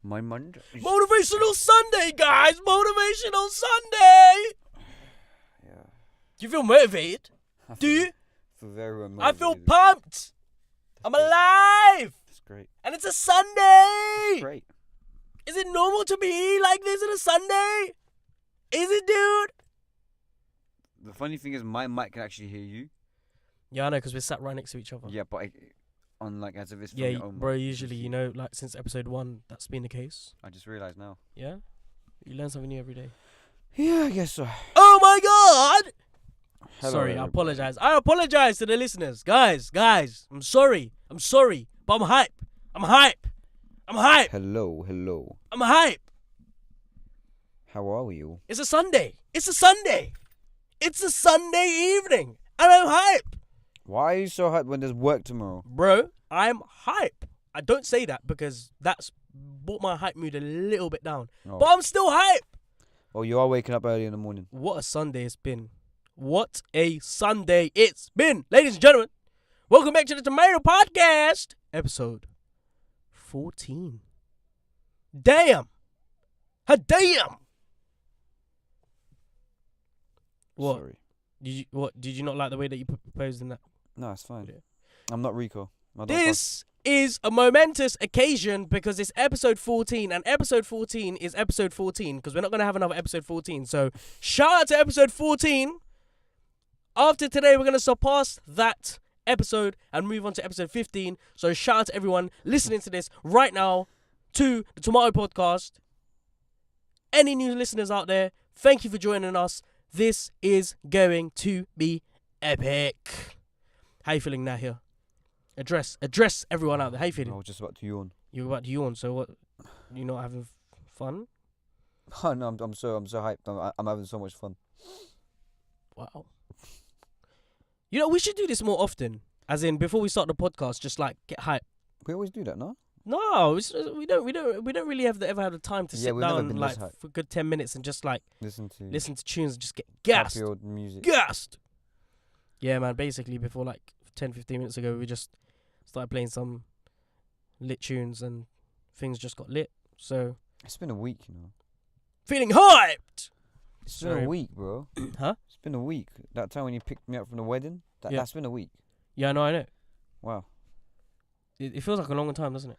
My Monday. Motivational Sunday, guys. Motivational Sunday. Yeah. Do you feel motivated? Do you? I feel very motivated. I feel pumped. I'm alive. That's great. And it's a Sunday. That's great. Is it normal to be like this on a Sunday? Is it, dude? The funny thing is, my mic can actually hear you. Yeah, I know, because we're sat right next to each other. Yeah, but on like as if it's from Yeah, your own bro, mic. usually, you know, like since episode 1, that's been the case. I just realised now. Yeah? You learn something new every day. Yeah, I guess so. Oh my god! Hello, Sorry, I everybody. apologize. I apologize to the listeners. Guys, I'm sorry. But I'm hype. I'm hype. Hello. I'm hype. How are you? It's a Sunday. It's a Sunday evening. And I'm hype. Why are you so hyped when there's work tomorrow? Bro, I'm hype. I don't say that because that's brought my hype mood a little bit down. Oh. But I'm still hype. Well, you are waking up early in the morning. What a Sunday it's been. What a Sunday it's been. Ladies and gentlemen, welcome back to the Tomato Podcast, episode 14. Damn. Damn. What? Sorry. Did you not like the way that you proposed in that? No, it's fine. Yeah. I'm not Rico. This is a momentous occasion because it's episode 14, and episode 14 is episode 14 because we're not going to have another episode 14. So shout out to episode 14. After today, we're going to surpass that episode and move on to episode 15. So shout out to everyone listening to this right now to the Tomato Podcast. Any new listeners out there, thank you for joining us. This is going to be epic. How you feeling now here? Address everyone out there. How you feeling? I was just about to yawn. You're about to yawn, so what? You not having fun? Oh no, I'm so hyped. I'm having so much fun. Wow. You know, we should do this more often. As in, before we start the podcast, just like get hype. We always do that, no? No, we don't really ever have the time to sit we've never down been like this hype. for a good 10 minutes and just like Listen to tunes and just get gassed. happy old music. Gassed. Yeah, man. Basically, before like 10-15 minutes ago, we just started playing some lit tunes and things just got lit. So It's been a week, you know. feeling hyped. It's been a week, bro. Huh? It's been a week. That time when you picked me up from the wedding, Yeah. that's been a week. Yeah, I know. Wow. It feels like a long time, doesn't it?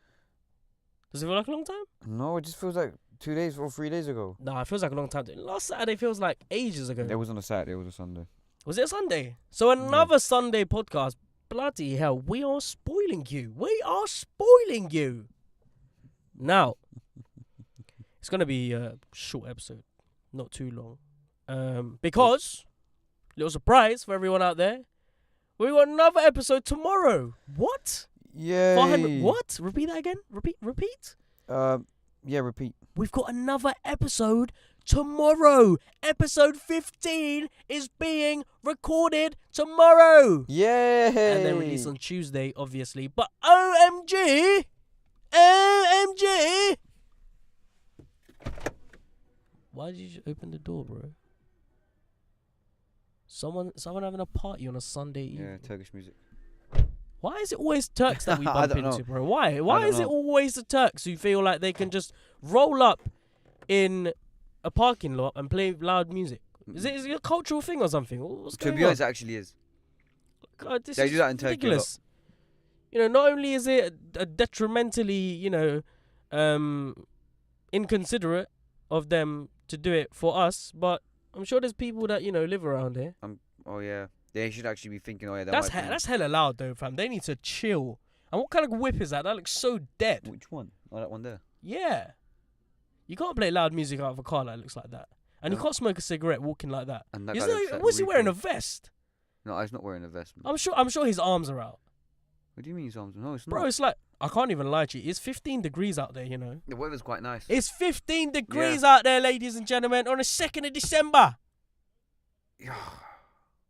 Does it feel like a long time? No, it just feels like 2 days or 3 days ago. Nah, it feels like a long time. Last Saturday feels like ages ago. It was on a Saturday, it was a Sunday. Was it a Sunday? So another Sunday podcast. Bloody hell, we are spoiling you. Now, it's going to be a short episode. Not too long. Because, little surprise for everyone out there, we got another episode tomorrow. What? Yay! What? Repeat that again? Repeat? Yeah, repeat. We've got another episode tomorrow. Episode 15 is being recorded tomorrow. Yay! And then released on Tuesday, obviously. But OMG! Why did you open the door, bro? Someone having a party on a Sunday evening. Yeah, Turkish music. Why is it always Turks that we I bump don't into, know. bro? Why don't is it know. always the Turks who feel like they can just roll up in a parking lot and play loud music? Is it a cultural thing or something? What's To going be on? honest, it actually is. God, this They is do that in Turkey a lot. ridiculous. You know, not only is it a detrimentally, you know, inconsiderate of them to do it for us, but I'm sure there's people that, you know, live around here. Oh yeah, they should actually be thinking. Oh yeah, That's hella loud though, fam. They need to chill. And what kind of whip is that? That looks so dead. Which one? Oh, that one there. Yeah. You can't play loud music out of a car that looks like that. And you No. can't smoke a cigarette walking like that. And that Is guy there- looks like was he wearing a Rico. vest? No, he's not wearing a vest. Man. I'm sure his arms are out. What do you mean his arms? No, it's Bro, not. it's like, I can't even lie to you. It's 15 degrees out there, you know. The weather's quite nice. It's 15 degrees out there, ladies and gentlemen, on the 2nd of December.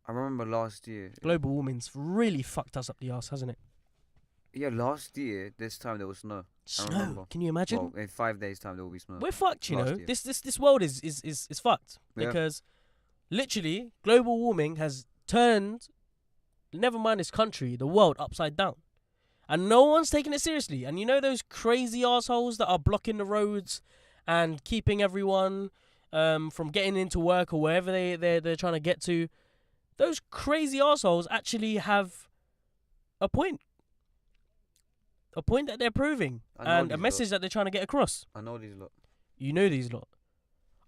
I remember last year. Global warming's really fucked us up the arse, hasn't it? Yeah, last year this time there was snow. I remember. Snow. Can you imagine? Well, in 5 days' time there will be snow. We're fucked, you know. Last year. This world is fucked Yeah. because literally global warming has turned, never mind this country, the world upside down. And no one's taking it seriously. And you know those crazy assholes that are blocking the roads and keeping everyone from getting into work or wherever they're trying to get to? Those crazy assholes actually have a point. A point that they're proving. And a message that they're trying to get across. I know these lot. You know these lot.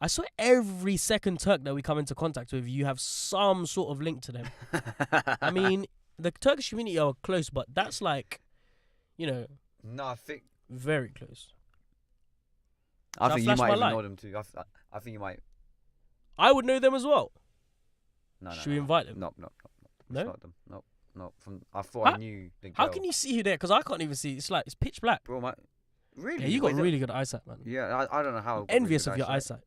I swear every second Turk that we come into contact with, you have some sort of link to them. I mean, the Turkish community are close, but that's like, you know, No, I think very close. I Shall I think you flash might my even light? know them too. I think you might. I would know them as well. No, Should we invite them? No. No? It's not them. No. I thought I knew the girl. How can you see who there? Because I can't even see. It's like, it's pitch black. Bro, really? Yeah, you got really good eyesight, man. Yeah, I don't know how. I'm envious of your eyesight.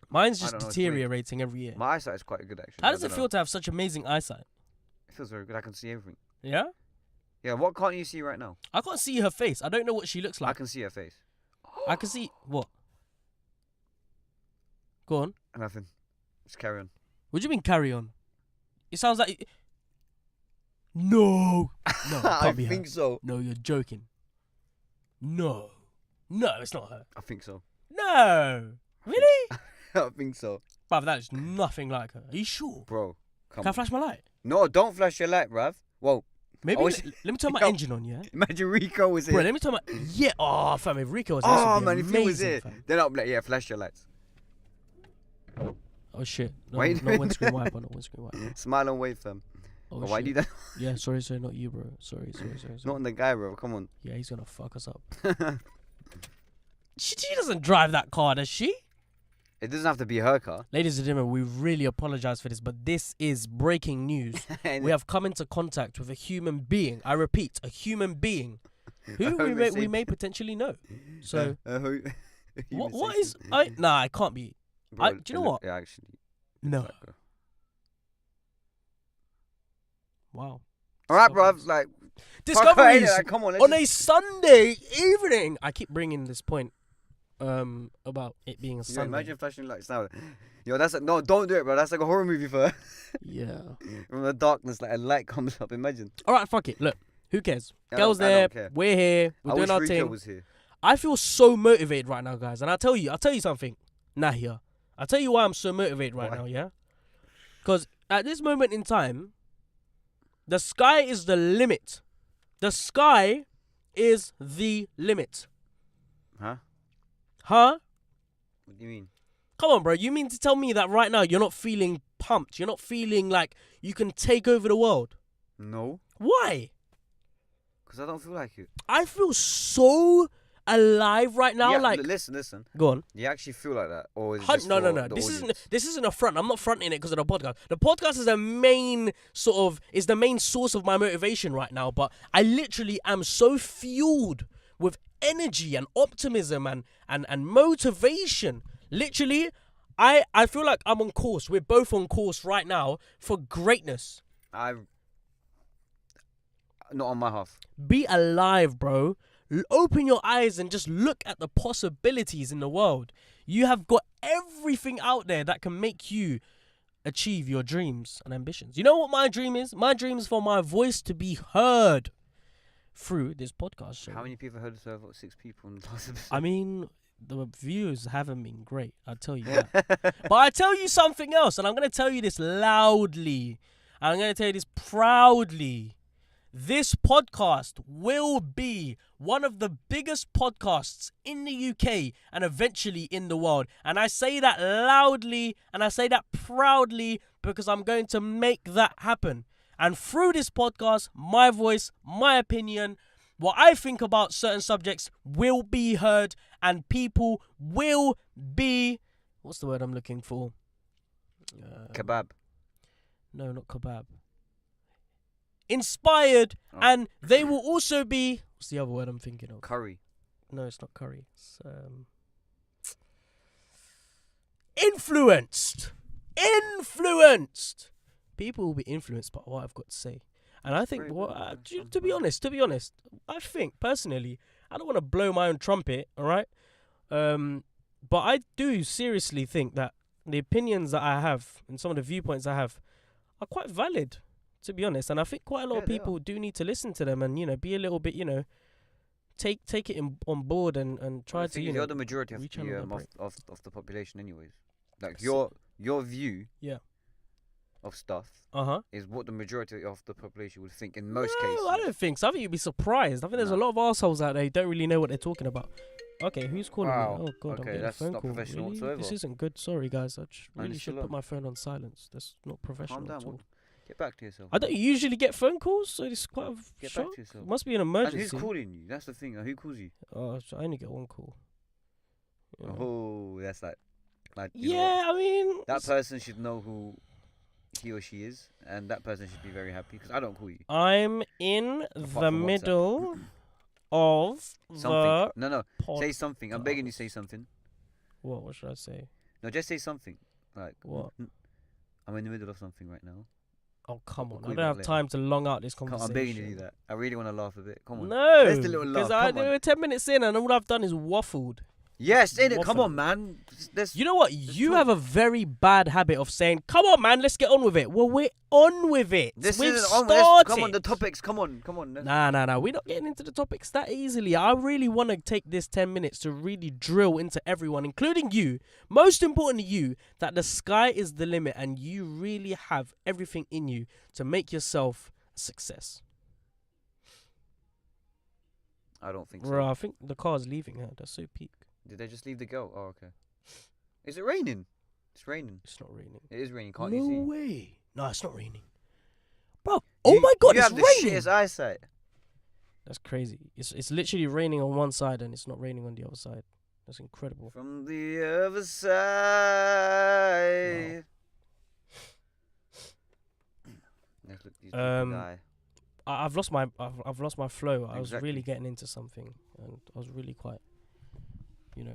Mine's just I don't know, it's deteriorating every year. My eyesight is quite good, actually. How does it feel to have such amazing eyesight? It feels very good. I can see everything. Yeah? Yeah, what can't you see right now? I can't see her face. I don't know what she looks like. I can see her face. I can see... What? Go on. Nothing. Just carry on. What do you mean carry on? It sounds like... No. No, it can't be her. I think so. No, you're joking. No. No, it's not her. I think so. No. Really? I think so. Bruv, that is nothing like her. Are you sure? Bro, come Can I on. flash my light? No, don't flash your light, bruv. Whoa. Maybe Oh, let me turn my Yo. engine on, yeah? Imagine Rico was here. Bro, let me turn my... Yeah, oh, fam, if Rico was here, this Oh, would be man, if he was amazing, here. fam. Then I'll be like, yeah, flash your lights. Oh, shit. No, Wait. no windscreen wiper, no windscreen wiper. Smile and wave, fam. Oh, Why shit. do that? Yeah, sorry, not you, bro. Sorry. Not on the guy, bro. Come on. Yeah, he's gonna fuck us up. She doesn't drive that car, does she? It doesn't have to be her car. Ladies and gentlemen, we really apologize for this, but this is breaking news. We have come into contact with a human being. I repeat, a human being who we may potentially know. So, what is... Nah, it can't be. Bro, do you know what? Yeah, actually. No. Wow. All right, bro. Like, Discoveries like, come on, on a Sunday evening. I keep bringing this point about it being a Sunday. Imagine flashing lights now. Yo, that's no, don't do it, bro. That's like a horror movie for her. Yeah. From the darkness, like a light comes up. Imagine. All right, fuck it. Look, who cares? I Girls don't there. care. We're here. We're I doing wish our Rico thing. was here. I feel so motivated right now, guys. And I'll tell you something. Nahia. I'll tell you why I'm so motivated right now, yeah? Because at this moment in time, the sky is the limit. The sky is the limit. Huh? Huh? What do you mean? Come on, bro. You mean to tell me that right now you're not feeling pumped? You're not feeling like you can take over the world? No. Why? Because I don't feel like it. I feel so alive right now. Yeah, like, listen. go on. Do you actually feel like that, or is it Hunt, just no. for This the isn't. audience? This isn't a front. I'm not fronting it because of the podcast. The podcast is the main source of my motivation right now. But I literally am so fueled with energy and optimism and motivation. Literally, I feel like I'm on course. We're both on course right now for greatness. Not on my half. Be alive, bro. Open your eyes and just look at the possibilities in the world. You have got everything out there that can make you achieve your dreams and ambitions. You know what my dream is? My dream is for my voice to be heard through this podcast show. How many people heard this? About 6 people in the past episode. I mean, the views haven't been great. I'll tell you that. But I tell you something else, and I'm going to tell you this loudly. I'm going to tell you this proudly. This podcast will be one of the biggest podcasts in the UK and eventually in the world. And I say that loudly and I say that proudly because I'm going to make that happen. And through this podcast, my voice, my opinion, what I think about certain subjects will be heard and people will be... What's the word I'm looking for? Kebab. No, not kebab. Inspired, and they will also be... What's the other word I'm thinking of? Curry. No, it's not curry. It's influenced. People will be influenced by what I've got to say. And I think, to be honest, I think, personally, I don't want to blow my own trumpet, all right? But I do seriously think that the opinions that I have and some of the viewpoints I have are quite valid. to be honest. And I think quite a lot of Yeah, they people do need to listen to them and, be a little bit, take it on board and try to, you're the majority of rechannel their of the population, anyways. Like So- your view. Yeah. Of stuff Uh-huh. is what the majority of the population would think in most No, cases. I don't think so. I think you'd be surprised. I think there's a lot of assholes out there who don't really know what they're talking about. Okay, who's calling Wow. me? Oh god, I'm Okay, getting a that's phone not call. professional Really? whatsoever. This isn't good. Sorry guys, I really should still put on. my phone on silence. That's not professional Calm at all. down. Get back to yourself. I don't usually get phone calls, so it's quite a Get shock. back to yourself. Must be an And emergency. who's calling you? That's the thing. Who calls you? Oh, so I only get one call. Yeah. Oh, that's like you know Yeah, I mean, what? That person should know who he or she is, and that person should be very happy because I don't call you. I'm in the from WhatsApp. middle of Something. the No. Say something. I'm begging you. Say something. What should I say? No, just say something. Like What? I'm in the middle of something right now. Oh, come on. We'll I call you don't back have later. time to long out this Come on, conversation. I'm begging you to do that. I really want to laugh a bit. Come on. No, Let's do a little laugh. because Come on. we're 10 minutes in and all I've done is waffled. Yes, innit? Come Waffling. on, man. You know what? You talk. have a very bad habit of saying, "Come on, man, let's get on with it." Well, we're on with it. This We've isn't started. on. Come on, the topics. Come on. Nah. We're not getting into the topics that easily. I really want to take this 10 minutes to really drill into everyone, including you. Most importantly, you, that the sky is the limit and you really have everything in you to make yourself a success. I don't think so. Bro, I think the car's leaving her. That's so peak. Did they just leave the girl? Oh, okay. Is it raining? It's raining. It's not raining. It is raining. Can't no you see? way. No, it's not raining. Bro, oh my god, you it's have raining. the shittest eyesight. That's crazy. It's literally raining on one side and it's not raining on the other side. That's incredible. From the other side. Let's look this guy. I've lost my flow. I was Exactly. really getting into something, and I was really quite, I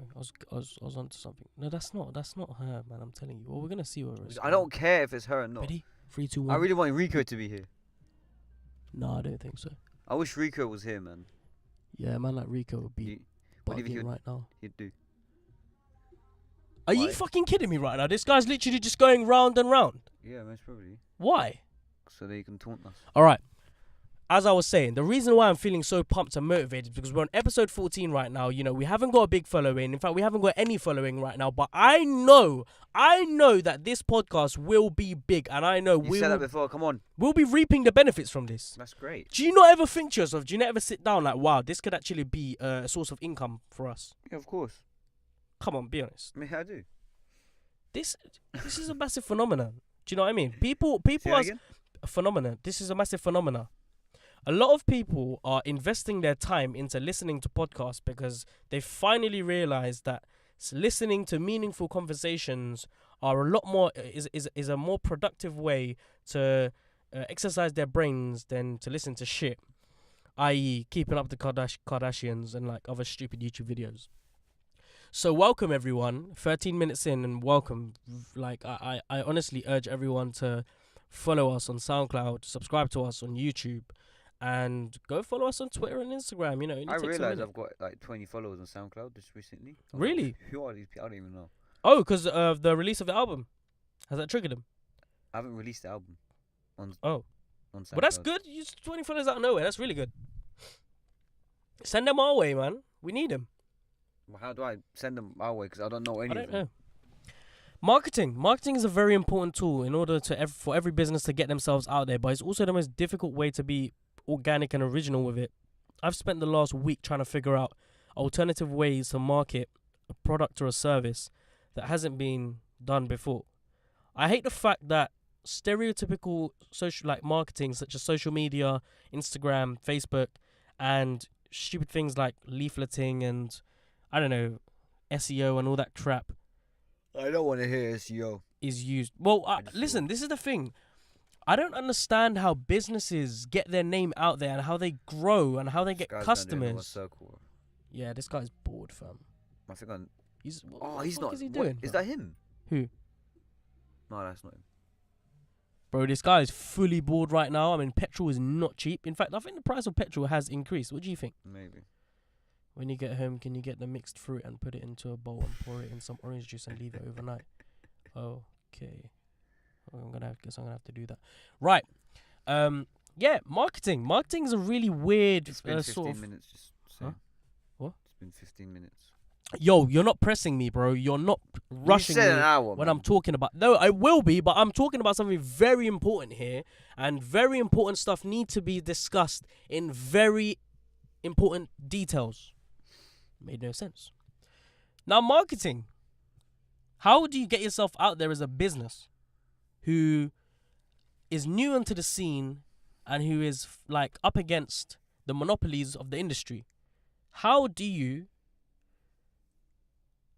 was onto something. No, that's not her, man. I'm telling you. Well, we're gonna see where it's. I don't care if it's her or not. Ready? 3, 2, 1. I really want Rico to be here. No, I don't think so. I wish Rico was here, man. Yeah, a man like Rico would be What do you think bugging right now. he'd do? Are you fucking kidding me right now? This guy's literally just going round and round. Yeah, most probably. Why? So they can taunt us. All right. As I was saying, the reason why I'm feeling so pumped and motivated is because we're on episode 14 right now. We haven't got a big following. In fact, we haven't got any following right now. But I know that this podcast will be big, and I know You said that before. Come on. we'll be reaping the benefits from this. That's great. Do you not ever think to yourself? Do you not ever sit down like, wow, this could actually be a source of income for us? Yeah, of course. Come on, be honest. I mean, I do. This is a massive phenomenon. Do you know what I mean? People Say that are again? a phenomenon. This is a massive phenomenon. A lot of people are investing their time into listening to podcasts because they finally realized that listening to meaningful conversations are a lot more is a more productive way to exercise their brains than to listen to shit, i.e., keeping up the Kardashians and like other stupid YouTube videos. So welcome everyone, 13 minutes in, and welcome. Like I honestly urge everyone to follow us on SoundCloud, subscribe to us on YouTube, and go follow us on Twitter and Instagram. It only I takes a realised minute. I've got like 20 followers on SoundCloud just recently. Really? Who are these people? I don't even know. Oh, because of the release of the album. Has that triggered them? I haven't released the album on Oh. on SoundCloud. Well, that's good. You 20 followers out of nowhere. That's really good. Send them our way, man. We need them. Well, how do I send them our way? Because I don't know any I of don't them. know. Marketing is a very important tool in order to for every business to get themselves out there, but it's also the most difficult way to be organic and original with it. I've spent the last week trying to figure out alternative ways to market a product or a service that hasn't been done before. I hate the fact that stereotypical social marketing such as social media, Instagram, Facebook, and stupid things like leafleting and I don't know, SEO and all that crap I don't want to hear SEO. is used. Well, listen, this is the thing. I don't understand how businesses get their name out there and how they grow and how they get customers. Circle. Yeah, this guy's bored, fam. I think I'm. He's Oh, what he's the not. fuck is he what- doing? Is bro? that him? Who? No, that's not him. Bro, this guy is fully bored right now. I mean, petrol is not cheap. In fact, I think the price of petrol has increased. What do you think? Maybe. When you get home, can you get the mixed fruit and put it into a bowl and pour it in some orange juice and leave it overnight? Okay. Well, guess I'm gonna have to do that. Right. Yeah, marketing. Marketing is a really weird It's been 15 sort of. minutes. Just Huh? saying. What? It's been 15 minutes. Yo, you're not pressing me, bro. You're not rushing you said me an hour, when man. I'm talking about. No, I will be, but I'm talking about something very important here, and very important stuff need to be discussed in very important details. Made no sense. Now, marketing. How do you get yourself out there as a business who is new into the scene and who is like up against the monopolies of the industry? How do you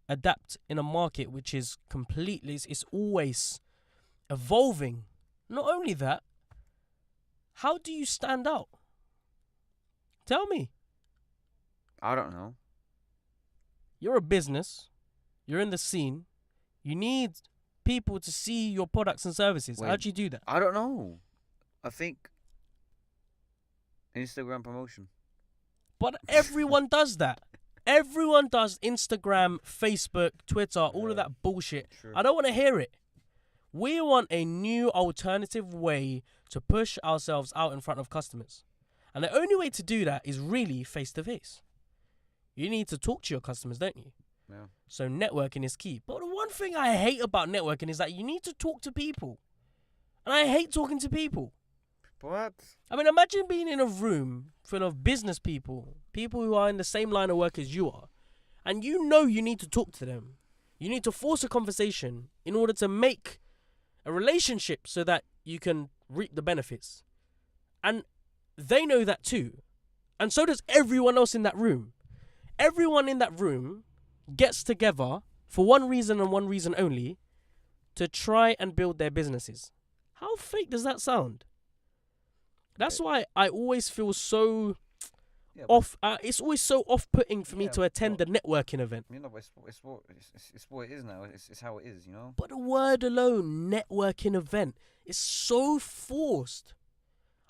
adapt in a market which is completely, it's always evolving? Not only that, how do you stand out? Tell me. I don't know. You're a business. You're in the scene. You need people to see your products and services. Wait. How do you do that? I don't know. I think Instagram promotion. But everyone does that. Everyone does Instagram, Facebook, Twitter, all of that bullshit. True. I don't want to hear it. We want a new alternative way to push ourselves out in front of customers. And the only way to do that is really face to face. You need to talk to your customers, don't you? Yeah. So networking is key. But the one thing I hate about networking is that you need to talk to people. And I hate talking to people. What? I mean, imagine being in a room full of business people, people who are in the same line of work as you are, and you know you need to talk to them. You need to force a conversation in order to make a relationship so that you can reap the benefits. And they know that too. And so does everyone else in that room. Everyone in that room gets together for one reason and one reason only, to try and build their businesses. How fake does that sound? That's why I always feel so off. It's always so off-putting for me to attend a networking event. You know, it's what it is now. It's how it is, you know. But the word alone, networking event, is so forced.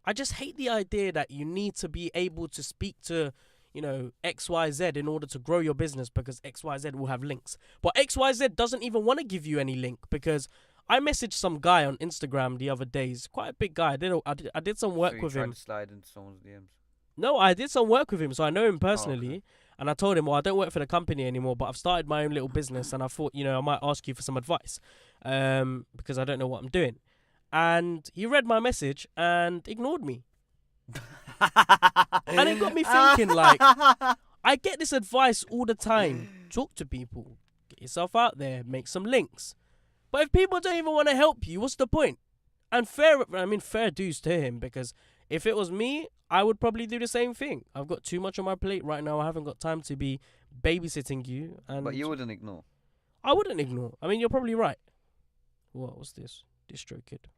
I just hate the idea that you need to be able to speak to, you know, XYZ in order to grow your business because XYZ will have links. But XYZ doesn't even want to give you any link because I messaged some guy on Instagram the other day. He's quite a big guy. I did some work with him. To slide into someone's DMs. No, I did some work with him, so I know him personally. Okay. And I told him, well, I don't work for the company anymore, but I've started my own little business, and I thought, you know, I might ask you for some advice, because I don't know what I'm doing. And he read my message and ignored me. And it got me thinking, like, I get this advice all the time. Talk to people. Get yourself out there. Make some links. But if people don't even want to help you, what's the point? And fair dues to him, because if it was me, I would probably do the same thing. I've got too much on my plate right now. I haven't got time to be babysitting you. But you wouldn't ignore. I wouldn't ignore. I mean, you're probably right. What's this? Distro Kid.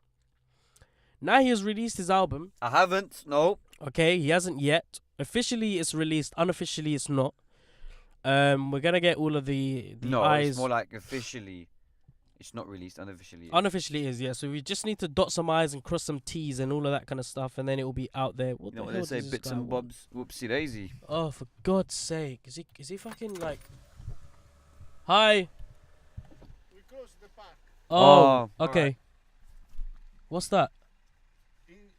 Now he has released his album. I haven't. No. Okay, he hasn't yet. Officially, it's released. Unofficially, it's not. We're gonna get all of the no, eyes. It's more like officially. It's not released. Unofficially. Unofficially is, yeah. So we just need to dot some I's and cross some T's and all of that kind of stuff, and then it will be out there. What you know the what hell they say? does this Bits guy and want? bobs. Whoopsie daisy. Oh, for God's sake! Is he fucking like? Hi. We close the park. Oh, Oh, okay. alright. What's that?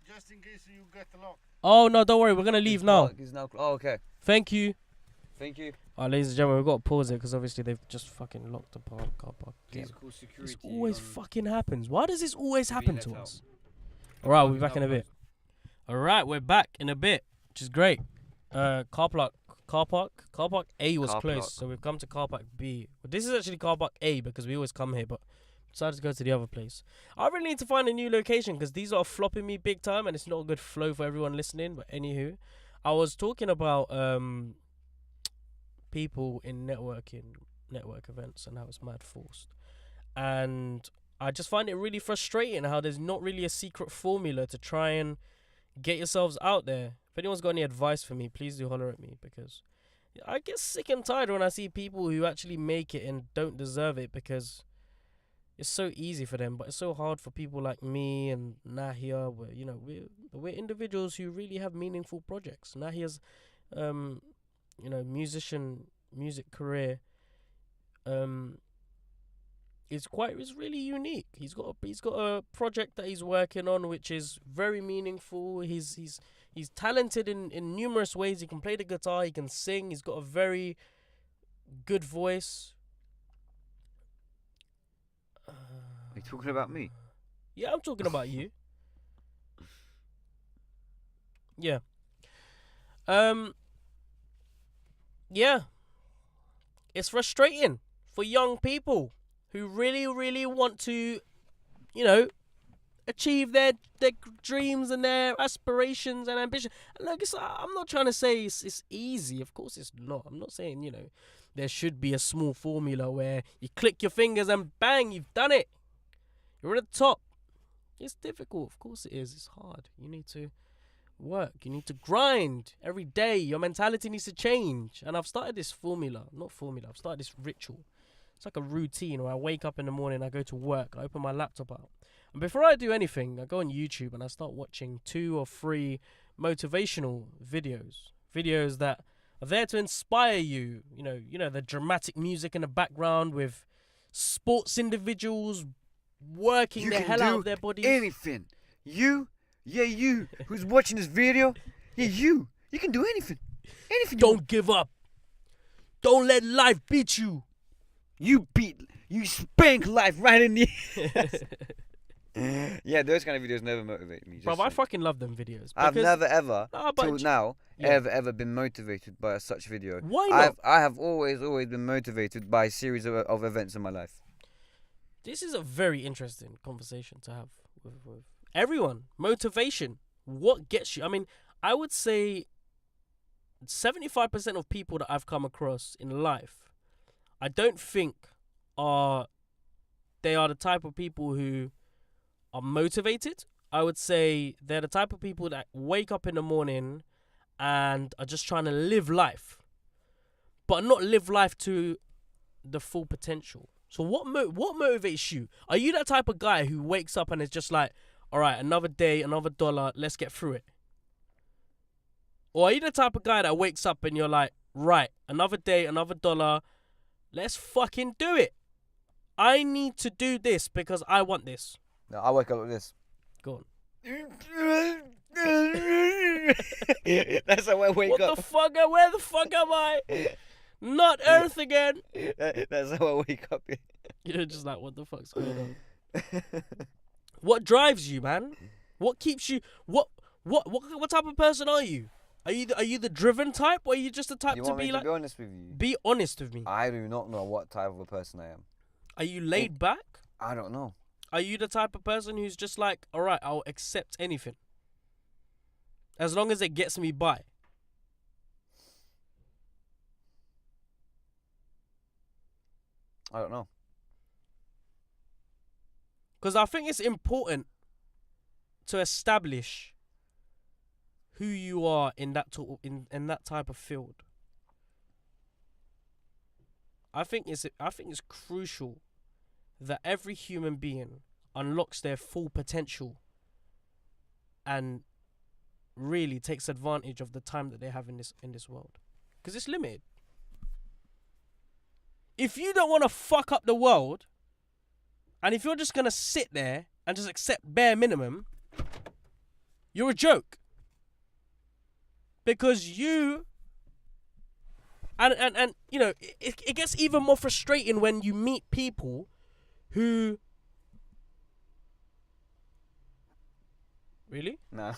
Just in case you get locked. Oh no, don't worry. We're gonna leave now. It's now. Oh, okay. Thank you. Thank you. Ladies and gentlemen, we've got to pause it because obviously they've just fucking locked the car park. Please call security. This always on- fucking happens. Why does this always to be happen let to out. us? Alright, we'll be back in a bit. Alright, we're back in a bit, which is great. Car park A was Car closed, park. so we've come to car park B. Well, this is actually car park A because we always come here, but decided to go to the other place. I really need to find a new location because these are flopping me big time and it's not a good flow for everyone listening. But anywho, I was talking about people in network events and how it's mad forced. And I just find it really frustrating how there's not really a secret formula to try and get yourselves out there. If anyone's got any advice for me, please do holler at me because I get sick and tired when I see people who actually make it and don't deserve it because it's so easy for them, but it's so hard for people like me and Nahia, where, you know, we're individuals who really have meaningful projects. Nahia's music career it's really unique. He's got a project that he's working on which is very meaningful. He's talented in numerous ways. He can play the guitar, he can sing, he's got a very good voice. Are you talking about me? Yeah, I'm talking about you. Yeah. Yeah. It's frustrating for young people who really, really want to, achieve their dreams and their aspirations and ambition. And look, I'm not trying to say it's easy. Of course it's not. I'm not saying, there should be a small formula where you click your fingers and bang, you've done it. You're at the top. It's difficult. Of course it is. It's hard. You need to work. You need to grind every day. Your mentality needs to change. And I've started this I've started this ritual. It's like a routine where I wake up in the morning, I go to work, I open my laptop out. And before I do anything, I go on YouTube and I start watching 2 or 3 motivational videos that are there to inspire you. The dramatic music in the background with sports individuals working the hell out of their bodies. Anything. You who's watching this video, you can do anything. Don't give up. Don't let life beat you. You spank life right in the Yeah, those kind of videos never motivate me. Bro, I fucking love them videos. I've never ever, till now, ever been motivated by such video. Why not? I have always been motivated by a series of events in my life. This is a very interesting conversation to have with everyone. Motivation. What gets you? I mean, I would say 75% of people that I've come across in life, I don't think they are the type of people who are motivated. I would say they're the type of people that wake up in the morning and are just trying to live life, but not live life to the full potential. So what motivates you? Are you that type of guy who wakes up and is just like, all right, another day, another dollar, let's get through it? Or are you the type of guy that wakes up and you're like, right, another day, another dollar, let's fucking do it. I need to do this because I want this. No, I wake up like this. Go on. That's how I wake up. What the fuck? Where the fuck am I? Not Earth again. That's how I wake up. You're just like, what the fuck's going on? What drives you, man? What keeps you? What type of person are you? Are you the driven type, or are you just the type to be like? To be honest with you. Be honest with me. I do not know what type of a person I am. Are you laid back? I don't know. Are you the type of person who's just like, all right, I'll accept anything, as long as it gets me by? I don't know. Because I think it's important to establish who you are in that in that type of field. I think it's crucial that every human being unlocks their full potential and really takes advantage of the time that they have in this world, because it's limited. If you don't want to fuck up the world, and if you're just gonna sit there and just accept bare minimum, you're a joke. Because you and you know, it gets even more frustrating when you meet people who really? No.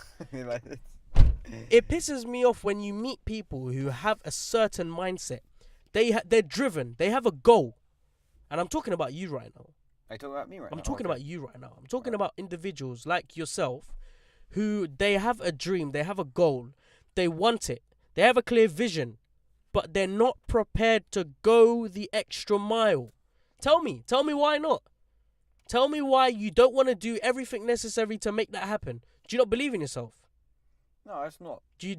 It pisses me off when you meet people who have a certain mindset. They're driven. They have a goal. And I'm talking about you right now. Are you talking about me right now? I'm talking about you right now. I'm talking about individuals like yourself who they have a dream, they have a goal, they want it, they have a clear vision, but they're not prepared to go the extra mile. Tell me why not? Tell me why you don't want to do everything necessary to make that happen. Do you not believe in yourself? No, it's not. Do you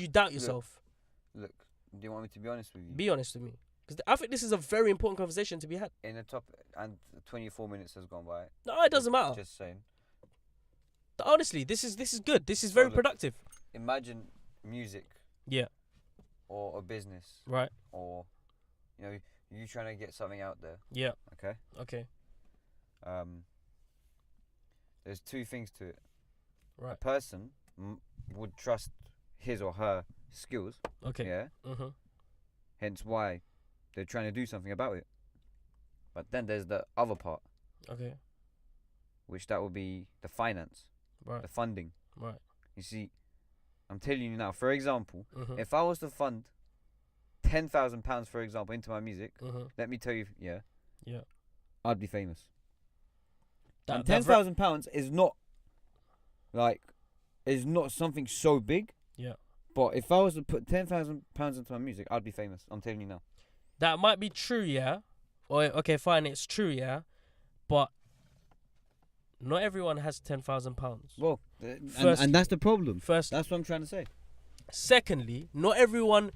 doubt yourself? Look, do you want me to be honest with you? Be honest with me. Because I think this is a very important conversation to be had. In the top, and 24 minutes has gone by. No, it doesn't matter. Just saying. Honestly, this is good. This is very productive. Imagine music. Yeah. Or a business. Right. Or, you trying to get something out there. Yeah. Okay. Okay. there's two things to it. A Right. person would trust his or her skills. Okay. Yeah. Mhm. Hence why they're trying to do something about it. But then there's the other part, Okay. which that would be the finance, Right. the funding. Right. You see, I'm telling you now. For example, Mhm. if I was to fund £10,000, for example, into my music, Mhm. let me tell you, yeah, Yeah. I'd be famous. And That £10,000 is not something so big. Yeah. But if I was to put £10,000 into my music, I'd be famous. I'm telling you now. That might be true, yeah. Or okay, fine, it's true, yeah. But not everyone has £10,000. Well, Firstly- and that's the problem. First, That's what I'm trying to say. secondly, not everyone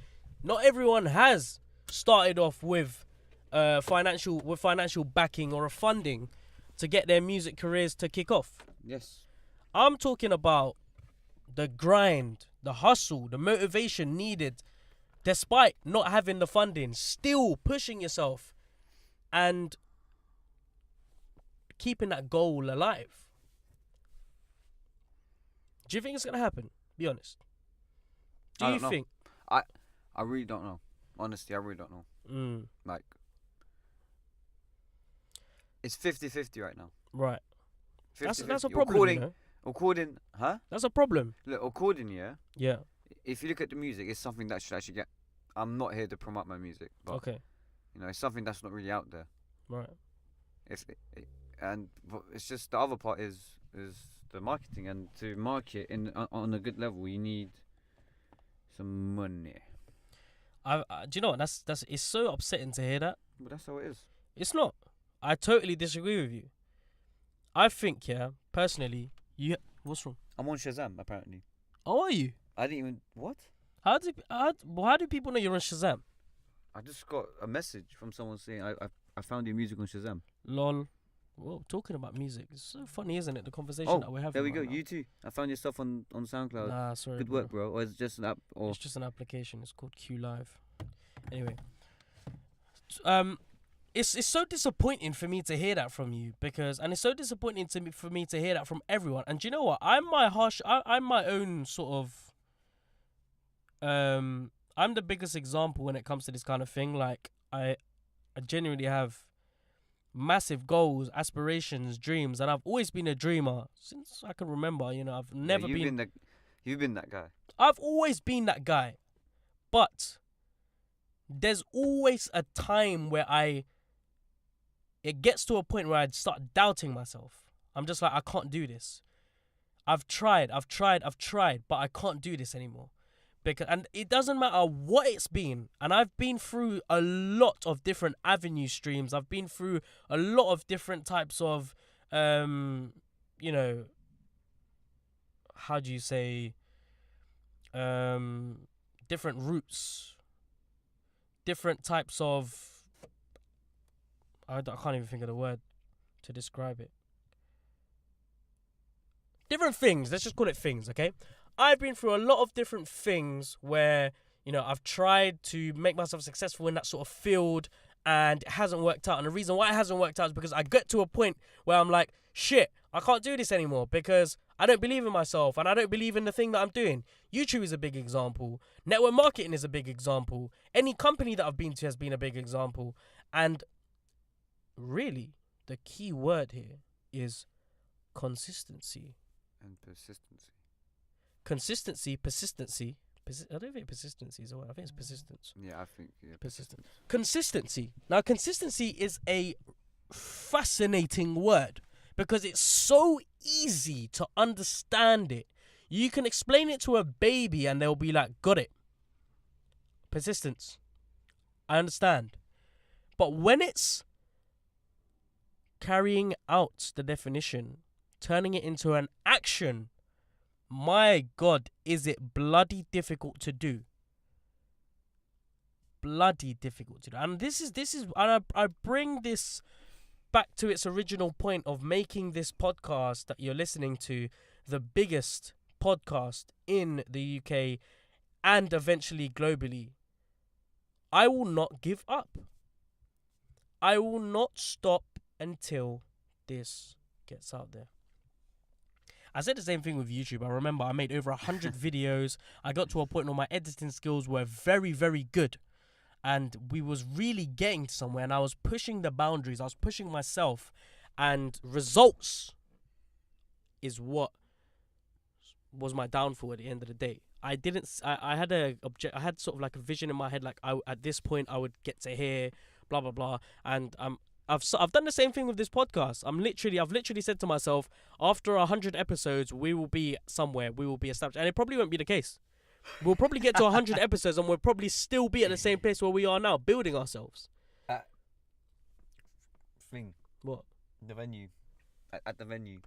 has started off with financial backing or a funding to get their music careers to kick off. Yes. I'm talking about the grind, the hustle, the motivation needed despite not having the funding, still pushing yourself and keeping that goal alive. Do you think it's going to happen? Be honest. Do I you don't know. think? I really don't know. Honestly, I really don't know. Like, it's 50-50 right now. Right. 50-50. That's a problem, you know? According, huh? That's a problem. Look, according, yeah. Yeah. If you look at the music, it's something that should actually get. I'm not here to promote my music, but Okay. you know, it's something that's not really out there. Right. But it's just the other part is the marketing, and to market on a good level, you need some money. Do you know what? That's it's so upsetting to hear that. But that's how it is. It's not. I totally disagree with you. I think, yeah, personally, what's wrong? I'm on Shazam apparently. Oh, are you? I didn't even what? How do people know you're on Shazam? I just got a message from someone saying I found your music on Shazam. Lol. Well, talking about music, it's so funny, isn't it? The conversation that we're having. There we right go. now. You too. I found your stuff on SoundCloud. Nah, sorry. Good work, bro. Or is it just an app? Or It's just an application. It's called Q Live. Anyway, it's so disappointing for me to hear that from you and it's so disappointing for me to hear that from everyone. And do you know what? I'm my own sort of I'm the biggest example when it comes to this kind of thing. Like I genuinely have massive goals, aspirations, dreams, and I've always been a dreamer since I can remember. You know, I've never been. You've been that guy. I've always been that guy, but there's always a time where it gets to a point where I'd start doubting myself. I'm just like, I can't do this. I've tried, but I can't do this anymore. And it doesn't matter what it's been. And I've been through a lot of different avenue streams. I've been through a lot of different types of, you know, how do you say, different routes, different types of, I can't even think of the word to describe it. Different things. Let's just call it things, okay? I've been through a lot of different things where, you know, I've tried to make myself successful in that sort of field and it hasn't worked out. And the reason why it hasn't worked out is because I get to a point where I'm like, shit, I can't do this anymore because I don't believe in myself and I don't believe in the thing that I'm doing. YouTube is a big example. Network marketing is a big example. Any company that I've been to has been a big example. And really, the key word here is consistency. And persistency. Persistency. I don't think persistency is a word. I think it's persistence. Yeah, I think Persistent. Consistency. Now, consistency is a fascinating word because it's so easy to understand it. You can explain it to a baby and they'll be like, got it. Persistence. I understand. But when it's carrying out the definition, turning it into an action, my God, is it bloody difficult to do. Bloody difficult to do. And this is, and I bring this back to its original point of making this podcast that you're listening to the biggest podcast in the UK and eventually globally. I will not give up. I will not stop until this gets out there. I said the same thing with YouTube. I remember I made over 100 videos. I got to a point where my editing skills were very, very good. And we was really getting somewhere. And I was pushing the boundaries. I was pushing myself. And results is what was my downfall at the end of the day. I had sort of like a vision in my head, like at this point I would get to here, blah blah blah, and I've done the same thing with this podcast. I've literally said to myself, after 100 episodes, we will be somewhere, we will be established, and it probably won't be the case. We'll probably get to 100 episodes and we'll probably still be at the same place where we are now, building ourselves. What? The venue. At the venue.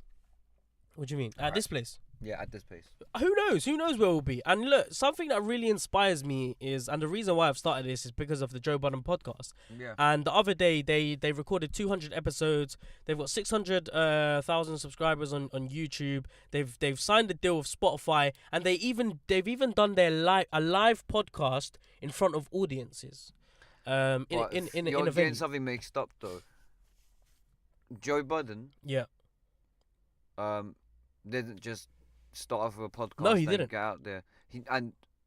What do you mean? At this place? Yeah, at this place. Who knows? Who knows where we'll be? And look, something that really inspires me is, and the reason why I've started this is because of the Joe Budden podcast. Yeah. And the other day, they recorded 200 episodes. They've got 600,000 subscribers on YouTube. They've signed a deal with Spotify, and they've even done their live podcast in front of audiences. In you're a venue. getting something mixed up though. Joe Budden. Yeah. Didn't just start off with a podcast. No, he and didn't. Get out there.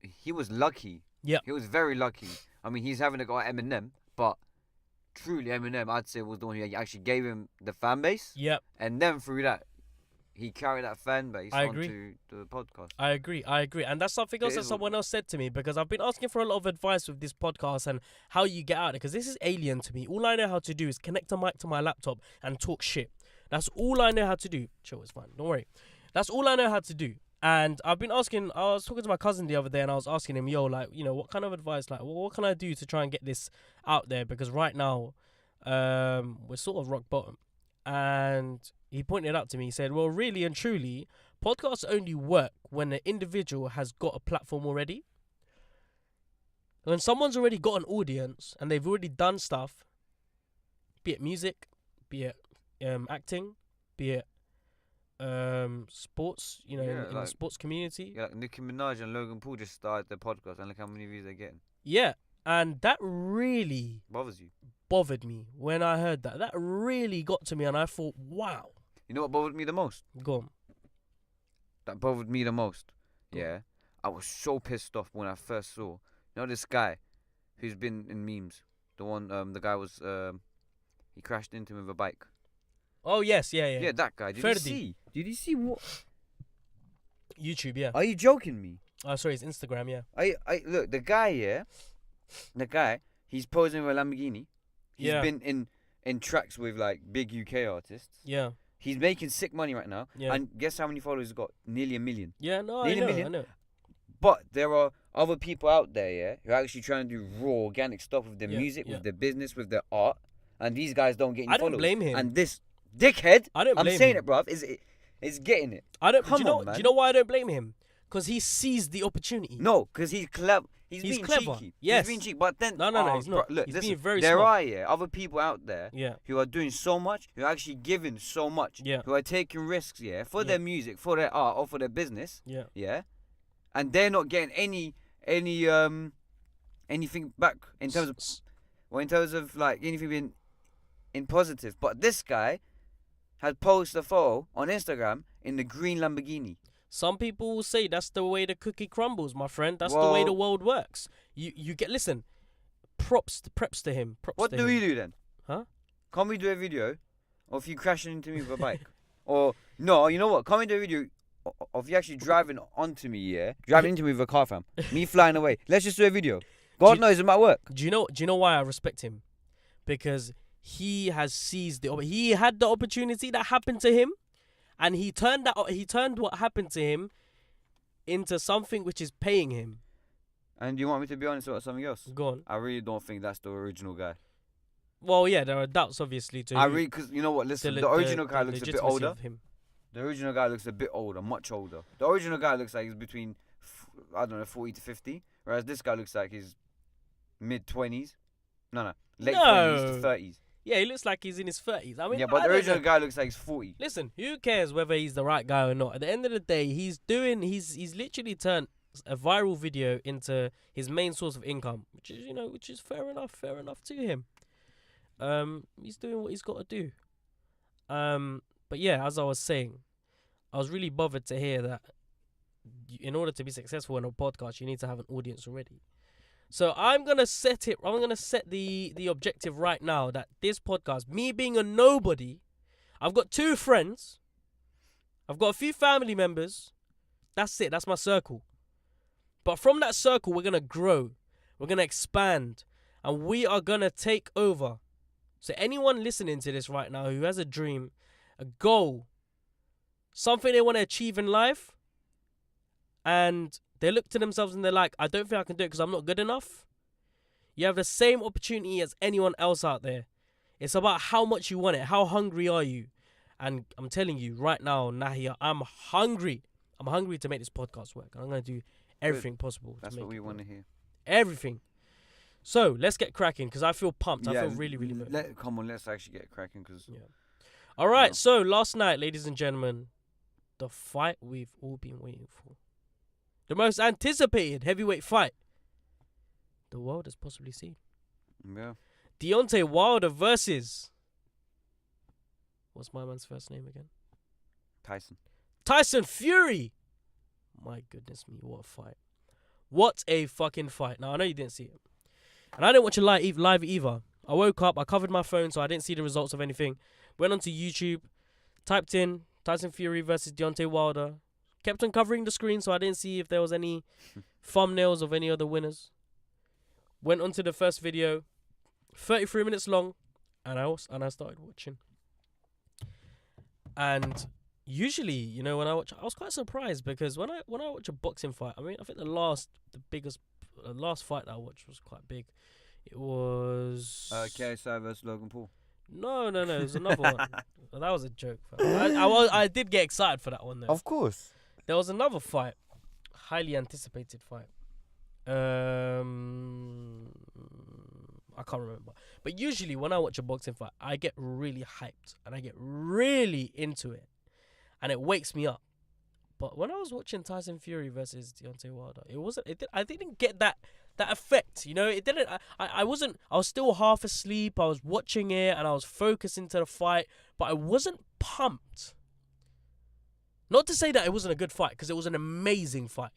He was lucky. Yeah. He was very lucky. I mean, he's having a go at Eminem, but truly Eminem, I'd say, was the one who actually gave him the fan base. Yep. And then through that, he carried that fan base agree. onto the podcast. I agree. And that's something else that someone else said to me, because I've been asking for a lot of advice with this podcast and how you get out of it, because this is alien to me. All I know how to do is connect a mic to my laptop and talk shit. That's all I know how to do. Chill, it's fine. Don't worry. That's all I know how to do. And I was talking to my cousin the other day and I was asking him, like, what kind of advice, like, what can I do to try and get this out there? Because right now, we're sort of rock bottom. And he pointed out to me, he said, well, really and truly, podcasts only work when an individual has got a platform already. When someone's already got an audience and they've already done stuff, be it music, be it acting, be it sports, in the sports community. Yeah, like Nicki Minaj and Logan Paul just started their podcast, and look how many views they're getting. Yeah, and that really bothered me when I heard that. That really got to me, and I thought, wow. You know what bothered me the most? Go on. That bothered me the most. Yeah, I was so pissed off when I first saw, this guy who's been in memes. The one, the guy was, he crashed into him with a bike. Oh yes, yeah. Yeah, that guy. Did you see what? YouTube, yeah. Are you joking me? Oh, sorry, it's Instagram, yeah. I look, the guy, he's posing with a Lamborghini. He's been in tracks with like big UK artists. Yeah. He's making sick money right now. Yeah. And guess how many followers he's got? Nearly 1 million. Yeah, no, Nearly I know. But there are other people out there, who are actually trying to do raw, organic stuff with their music, with their business, with their art. And these guys don't get any followers. I don't blame him. And this dickhead, I'm saying him. it, bruv, is getting it. Do you know why I don't blame him? Because he seized the opportunity. No, because he's clever. He's being clever. cheeky. Yes. He's being cheeky. But then, no, he's not. Look, he's listen, being very there smart. are other people out there who are doing so much, who are actually giving so much, who are taking risks, for their music, for their art, or for their business. Yeah. And they're not getting anything back in terms of like anything being in positive. But this guy had posted a photo on Instagram in the green Lamborghini. Some people will say that's the way the cookie crumbles, my friend. That's the way the world works. Listen, props to him. What do we do then? Huh? Can't we do a video of you crashing into me with a bike? Or, no, you know what? Can't we do a video of you actually driving onto me, Driving into me with a car, fam. Me flying away. Let's just do a video. God knows it might work. Do you know why I respect him? Because he has seized he had the opportunity that happened to him, and he turned what happened to him into something which is paying him. And do you want me to be honest about something else? Go on. I really don't think that's the original guy. Well, yeah, there are doubts obviously too. Because you know what? Listen, the original guy looks a bit older. The original guy looks a bit older, much older. The original guy looks like he's between, 40 to 50, whereas this guy looks like he's mid-20s. No, late 20s to 30s. Yeah, he looks like he's in his 30s. I mean, yeah, but the original guy looks like he's 40. Listen, who cares whether he's the right guy or not? At the end of the day, he's literally turned a viral video into his main source of income, which is fair enough to him. He's doing what he's got to do. But yeah, as I was saying, I was really bothered to hear that in order to be successful in a podcast, you need to have an audience already. So I'm gonna set the objective right now that this podcast, me being a nobody, I've got 2 friends, I've got a few family members. That's it. That's my circle. But from that circle, we're gonna grow, we're gonna expand, and we are gonna take over. So anyone listening to this right now who has a dream, a goal, something they want to achieve in life, and they look to themselves and they're like, I don't think I can do it because I'm not good enough. You have the same opportunity as anyone else out there. It's about how much you want it. How hungry are you? And I'm telling you right now, Nahia, I'm hungry. I'm hungry to make this podcast work. I'm going to do everything possible. That's what we want to hear. Everything. So let's get cracking because I feel pumped. I feel really, really motivated. Come on, let's actually get cracking because. Yeah. All right. So last night, ladies and gentlemen, the fight we've all been waiting for. The most anticipated heavyweight fight the world has possibly seen. Yeah. Deontay Wilder versus... What's my man's first name again? Tyson Fury. My goodness me, what a fight. What a fucking fight. Now, I know you didn't see it. And I didn't watch it live either. I woke up, I covered my phone, so I didn't see the results of anything. Went onto YouTube, typed in Tyson Fury versus Deontay Wilder. Kept on covering the screen, so I didn't see if there was any thumbnails of any other winners. Went onto the first video, 33 minutes long, and I started watching. And usually, you know, when I watch, I was quite surprised because when I watch a boxing fight, I mean, I think the last fight that I watched was quite big. It was KSI versus Logan Paul. No, it was another one. That was a joke. I did get excited for that one though. Of course. There was another fight, highly anticipated fight. I can't remember. But usually when I watch a boxing fight, I get really hyped and I get really into it, and it wakes me up. But when I was watching Tyson Fury versus Deontay Wilder, I didn't get that effect. You know, it didn't. I wasn't. I was still half asleep. I was watching it and I was focused into the fight, but I wasn't pumped. Not to say that it wasn't a good fight, because it was an amazing fight.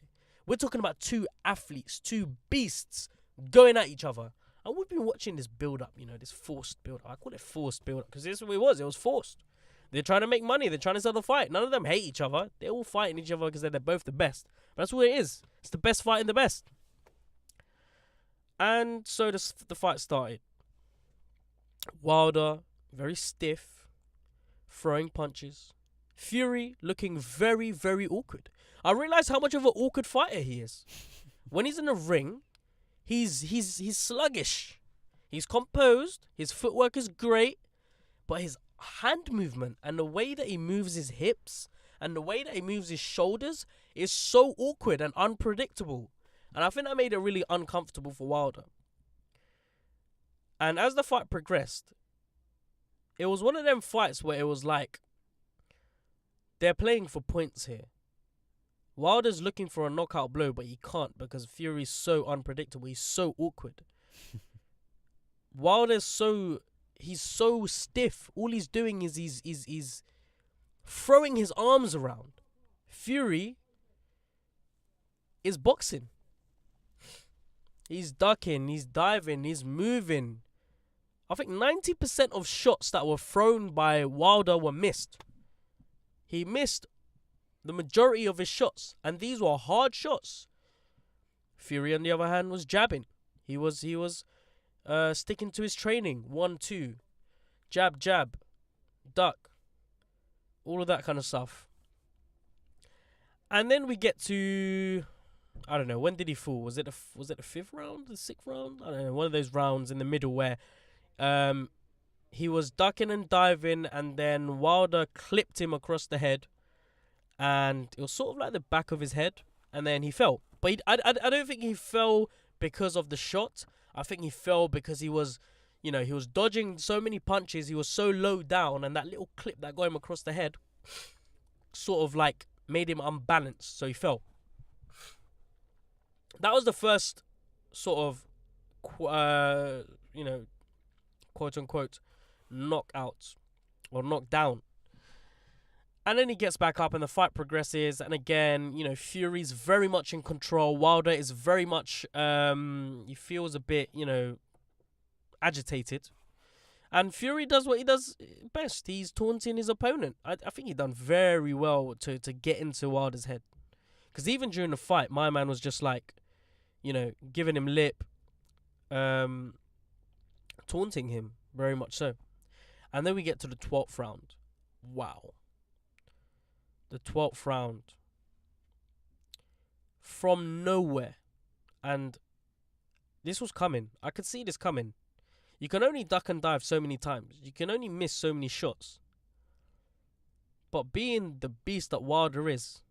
We're talking about 2 athletes, 2 beasts going at each other. And we've been watching this build-up, you know, this forced build-up. I call it forced build-up because this is what it was. It was forced. They're trying to make money. They're trying to sell the fight. None of them hate each other. They're all fighting each other because they're both the best. But that's what it is. It's the best fighting the best. And so the fight started. Wilder, very stiff, throwing punches. Fury looking very, very awkward. I realized how much of an awkward fighter he is. When he's in the ring, he's sluggish. He's composed. His footwork is great, but his hand movement and the way that he moves his hips and the way that he moves his shoulders is so awkward and unpredictable. And I think that made it really uncomfortable for Wilder. And as the fight progressed, it was one of them fights where it was like, they're playing for points here. Wilder's looking for a knockout blow, but he can't because Fury's so unpredictable. He's so awkward. He's so stiff. All he's doing is he's throwing his arms around. Fury is boxing. He's ducking, he's diving, he's moving. I think 90% of shots that were thrown by Wilder were missed. He missed the majority of his shots, and these were hard shots. Fury, on the other hand, was jabbing. He was sticking to his training. 1-2, jab, duck, all of that kind of stuff. And then we get to, I don't know, when did he fall? Was it the 5th round, the 6th round? I don't know, one of those rounds in the middle where he was ducking and diving, and then Wilder clipped him across the head, and it was sort of like the back of his head, and then he fell. But I don't think he fell because of the shot. I think he fell because he was dodging so many punches. He was so low down, and that little clip that got him across the head sort of like made him unbalanced, so he fell. That was the first sort of, quote unquote, knockout or knocked down. And then he gets back up and the fight progresses. And again, you know, Fury's very much in control. Wilder is very much, he feels a bit, you know, agitated. And Fury does what he does best. He's taunting his opponent. I think he done very well to get into Wilder's head. Because even during the fight, my man was just like, you know, giving him lip, taunting him, very much so. And then we get to the 12th round. Wow. The 12th round. From nowhere. And this was coming. I could see this coming. You can only duck and dive so many times. You can only miss so many shots. But being the beast that Wilder is,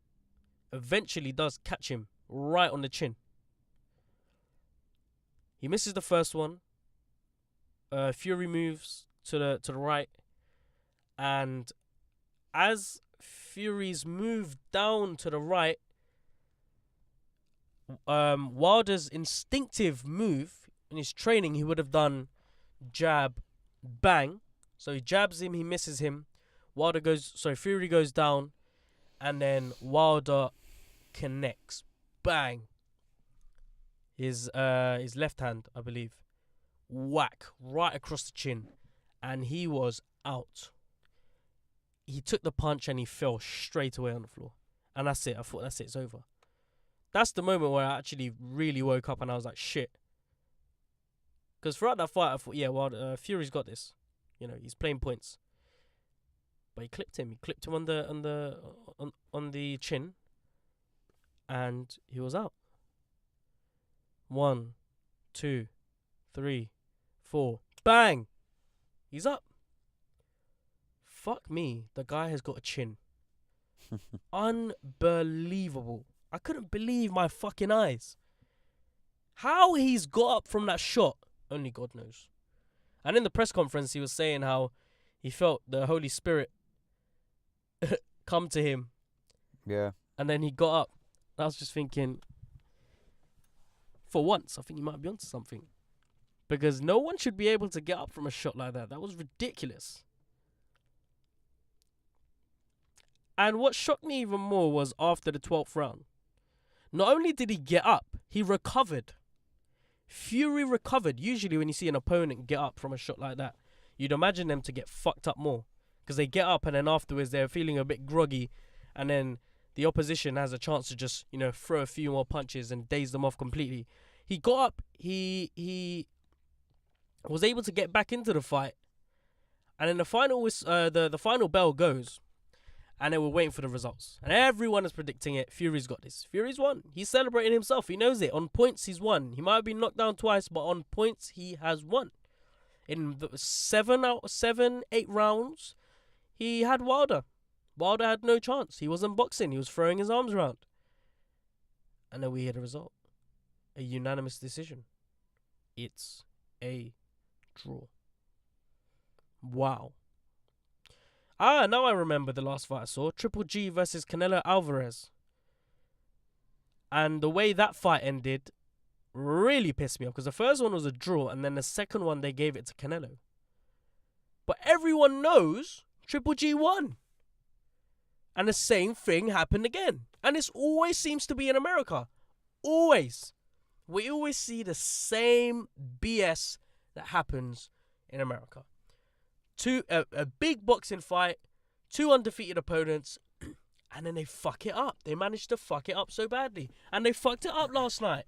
eventually does catch him right on the chin. He misses the first one. Fury moves to the right. And as Fury's move down to the right, Wilder's instinctive move in his training, he would have done jab, bang. So he jabs him, he misses him. Fury goes down, and then Wilder connects, bang. His left hand, I believe, whack right across the chin, and he was out. He took the punch and he fell straight away on the floor, and that's it. I thought, that's it, it's over. That's the moment where I actually really woke up and I was like, shit. Because throughout that fight, I thought, yeah, well, Fury's got this. You know, he's playing points. But he clipped him. He clipped him on the chin, and he was out. 1, 2, 3, 4, bang! He's up. Fuck me, the guy has got a chin. Unbelievable. I couldn't believe my fucking eyes. How he's got up from that shot, only God knows. And in the press conference, he was saying how he felt the Holy Spirit come to him. Yeah. And then he got up. I was just thinking, for once, I think he might be onto something. Because no one should be able to get up from a shot like that. That was ridiculous. And what shocked me even more was after the 12th round. Not only did he get up, he recovered. Fury recovered. Usually when you see an opponent get up from a shot like that, you'd imagine them to get fucked up more. Because they get up and then afterwards they're feeling a bit groggy. And then the opposition has a chance to just, you know, throw a few more punches and daze them off completely. He got up. He was able to get back into the fight. And then the final bell goes. And then we're waiting for the results. And everyone is predicting it. Fury's got this. Fury's won. He's celebrating himself. He knows it. On points, he's won. He might have been knocked down twice, but on points, he has won. In the 8 rounds, he had Wilder. Wilder had no chance. He wasn't boxing. He was throwing his arms around. And then we hear the result. A unanimous decision. It's a draw. Wow. Now I remember the last fight I saw. Triple G versus Canelo Alvarez. And the way that fight ended really pissed me off. Because the first one was a draw. And then the second one, they gave it to Canelo. But everyone knows Triple G won. And the same thing happened again. And this always seems to be in America. Always. We always see the same BS that happens in America. A big boxing fight, 2 undefeated opponents, and then they fuck it up. They managed to fuck it up so badly. And they fucked it up last night.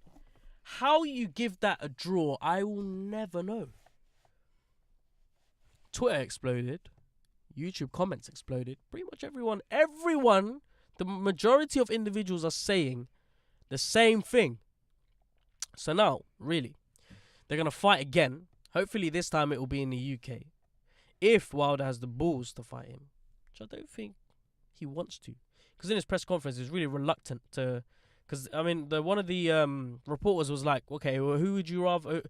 How you give that a draw, I will never know. Twitter exploded. YouTube comments exploded. Pretty much everyone, the majority of individuals are saying the same thing. So now, really, they're going to fight again. Hopefully this time it will be in the UK. If Wilder has the balls to fight him, which I don't think he wants to. Because in his press conference, he was really reluctant to... Because, I mean, one of the reporters was like, okay, well, who would you rather...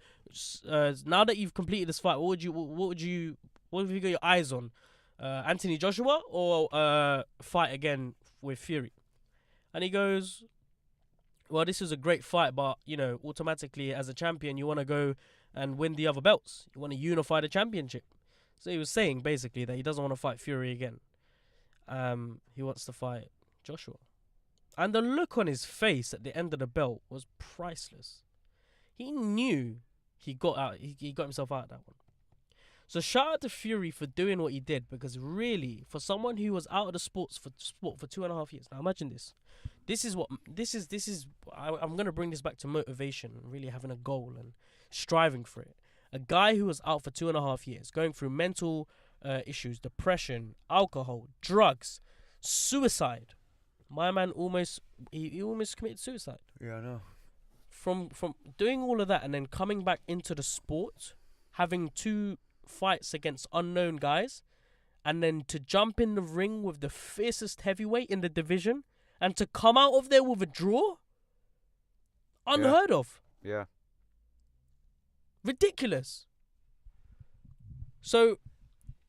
now that you've completed this fight, what have you got your eyes on? Anthony Joshua or fight again with Fury? And he goes, well, this is a great fight, but, you know, automatically as a champion, you want to go and win the other belts. You want to unify the championship. So he was saying basically that he doesn't want to fight Fury again. He wants to fight Joshua. And the look on his face at the end of the belt was priceless. He knew he got out. He got himself out of that one. So shout out to Fury for doing what he did, because really, for someone who was out of the sport for 2.5 years. Now imagine this. I'm gonna bring this back to motivation and really having a goal and striving for it. A guy who was out for 2.5 years, going through mental issues, depression, alcohol, drugs, suicide. My man almost committed suicide. Yeah, I know. From doing all of that and then coming back into the sport, having 2 fights against unknown guys, and then to jump in the ring with the fiercest heavyweight in the division, and to come out of there with a draw, unheard of. Yeah. Ridiculous. So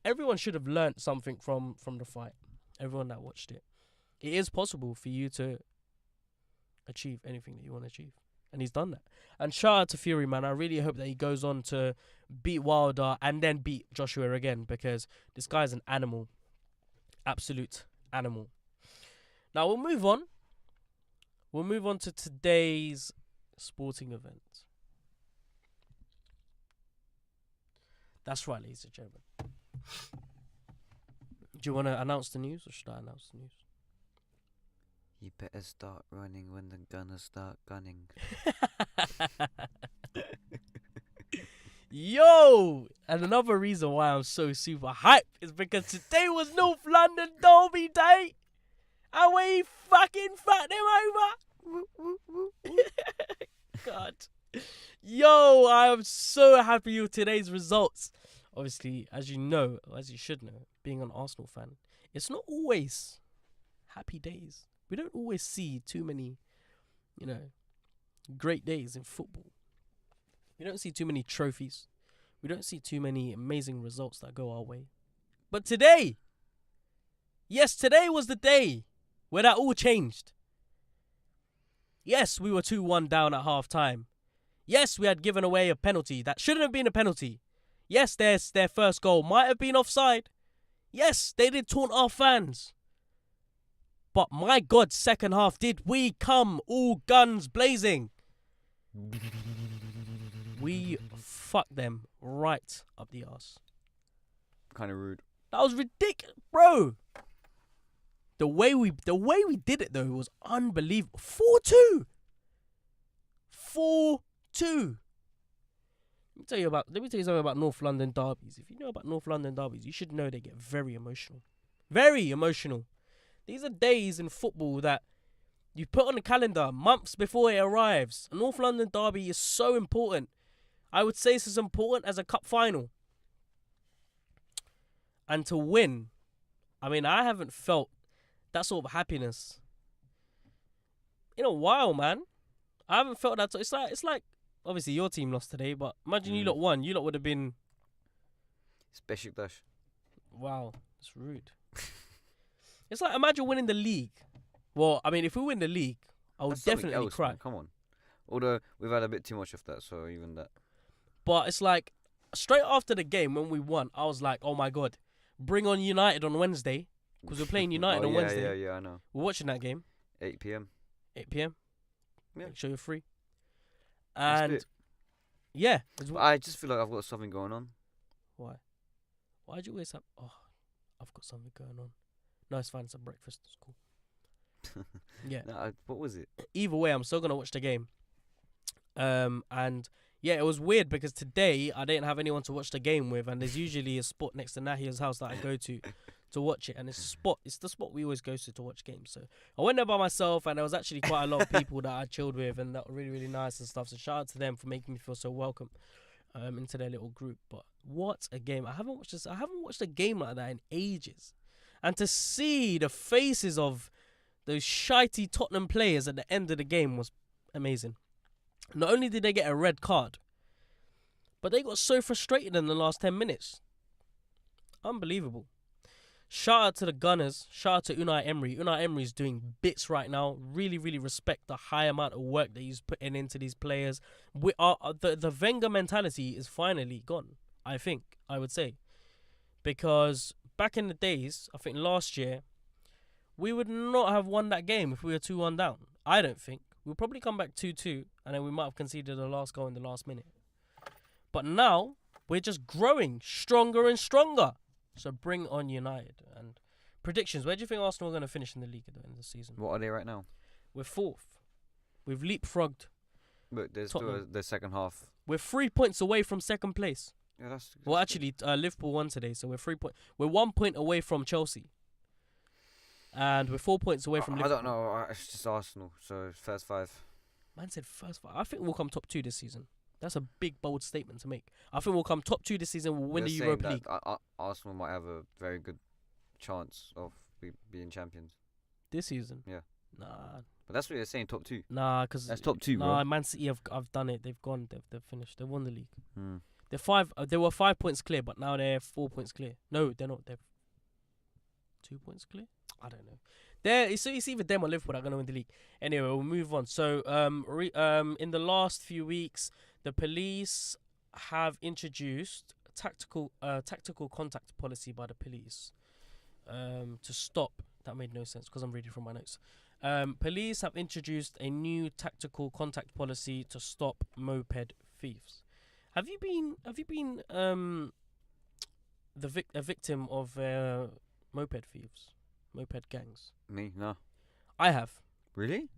everyone should have learnt something from the fight. Everyone that watched it. It is possible for you to achieve anything that you want to achieve. And he's done that. And shout out to Fury, man. I really hope that he goes on to beat Wilder and then beat Joshua again, because this guy's an animal. Absolute animal. Now we'll move on. We'll move on to today's sporting event. That's right, ladies and gentlemen. Do you want to announce the news, or should I announce the news? You better start running when the gunners start gunning. Yo! And another reason why I'm so super hyped is because today was North London Derby Day. And we fucking fucked him over. God. Yo, I am so happy with today's results. Obviously, as you know, as you should know, being an Arsenal fan, it's not always happy days. We don't always see too many, great days in football. We don't see too many trophies. We don't see too many amazing results that go our way. But today, yes, today was the day where that all changed. Yes, we were 2-1 down at half time. Yes, we had given away a penalty that shouldn't have been a penalty. Yes, their first goal might have been offside. Yes, they did taunt our fans. But my God, second half, did we come all guns blazing? We fucked them right up the arse. Kind of rude. That was ridiculous, bro. The way we did it though was unbelievable. 4-2. 4-2. Let me tell you something about North London derbies. If you know about North London derbies, you should know they get very emotional. Very emotional. These are days in football that you put on the calendar months before it arrives. A North London derby is so important. I would say it's as important as a cup final. And to win, I mean, I haven't felt that sort of happiness in a while, man. I haven't felt that. It's like, obviously your team lost today, but imagine you lot won. You lot would have been... Special dash. Wow, it's rude. It's like, imagine winning the league. Well, I mean, if we win the league, I would definitely else, cry. Man, come on. Although we've had a bit too much of that, so even that. But it's like, straight after the game when we won, I was like, oh my God, bring on United on Wednesday. Because we're playing United on Wednesday. Yeah, I know. We're watching that game. 8 p.m. 8 p.m. Yeah. Make sure you're free. And yeah. I just feel like I've got something going on. Why? Why'd you always have... Oh, I've got something going on. No, it's fine. It's a breakfast. It's cool. Yeah. No, what was it? Either way, I'm still going to watch the game. And yeah, it was weird because today I didn't have anyone to watch the game with, and there's usually a spot next to Nahia's house that I go to watch it, and it's the spot we always go to watch games. So I went there by myself, and there was actually quite a lot of people that I chilled with, and that were really, really nice and stuff. So shout out to them for making me feel so welcome into their little group. But what a game. I haven't watched a game like that in ages. And to see the faces of those shitey Tottenham players at the end of the game was amazing. Not only did they get a red card, but they got so frustrated in the last 10 minutes. Unbelievable. Shout out to the Gunners. Shout out to Unai Emery. Unai Emery is doing bits right now. Really, really respect the high amount of work that he's putting into these players. The Wenger mentality is finally gone, I would say. Because back in the days, I think last year, we would not have won that game if we were 2-1 down. I don't think. We'll probably come back 2-2, and then we might have conceded the last goal in the last minute. But now, we're just growing stronger and stronger. So bring on United. And predictions, where do you think Arsenal are going to finish in the league at the end of the season? What are they right now? We're 4th. We've leapfrogged. But there's still the second half. We're 3 points away from second place. Yeah, that's well, actually, Liverpool won today, so we're 1 point away from Chelsea. And we're 4 points away from Liverpool. I don't know. It's just Arsenal, so first 5. Man said first 5. I think we'll come top 2 this season. That's a big, bold statement to make. I think we'll come top 2 this season. We'll win the Europa League. Arsenal might have a very good chance of being champions this season. Yeah. Nah. But that's what you're saying, top 2. Nah, because that's top 2. Bro. Man City have done it. They've gone. They've finished. They won the league. They're 5. They were 5 points clear, but now they're 4 points clear. No, they're not. They're 2 points clear. I don't know. It's either them or Liverpool that are going to win the league. Anyway, we'll move on. So, in the last few weeks, the police have introduced a tactical contact policy by the police to stop. That made no sense because I'm reading from my notes. Police have introduced a new tactical contact policy to stop moped thieves. Have you been a victim of moped thieves? Moped gangs? Me? No. I have. Really?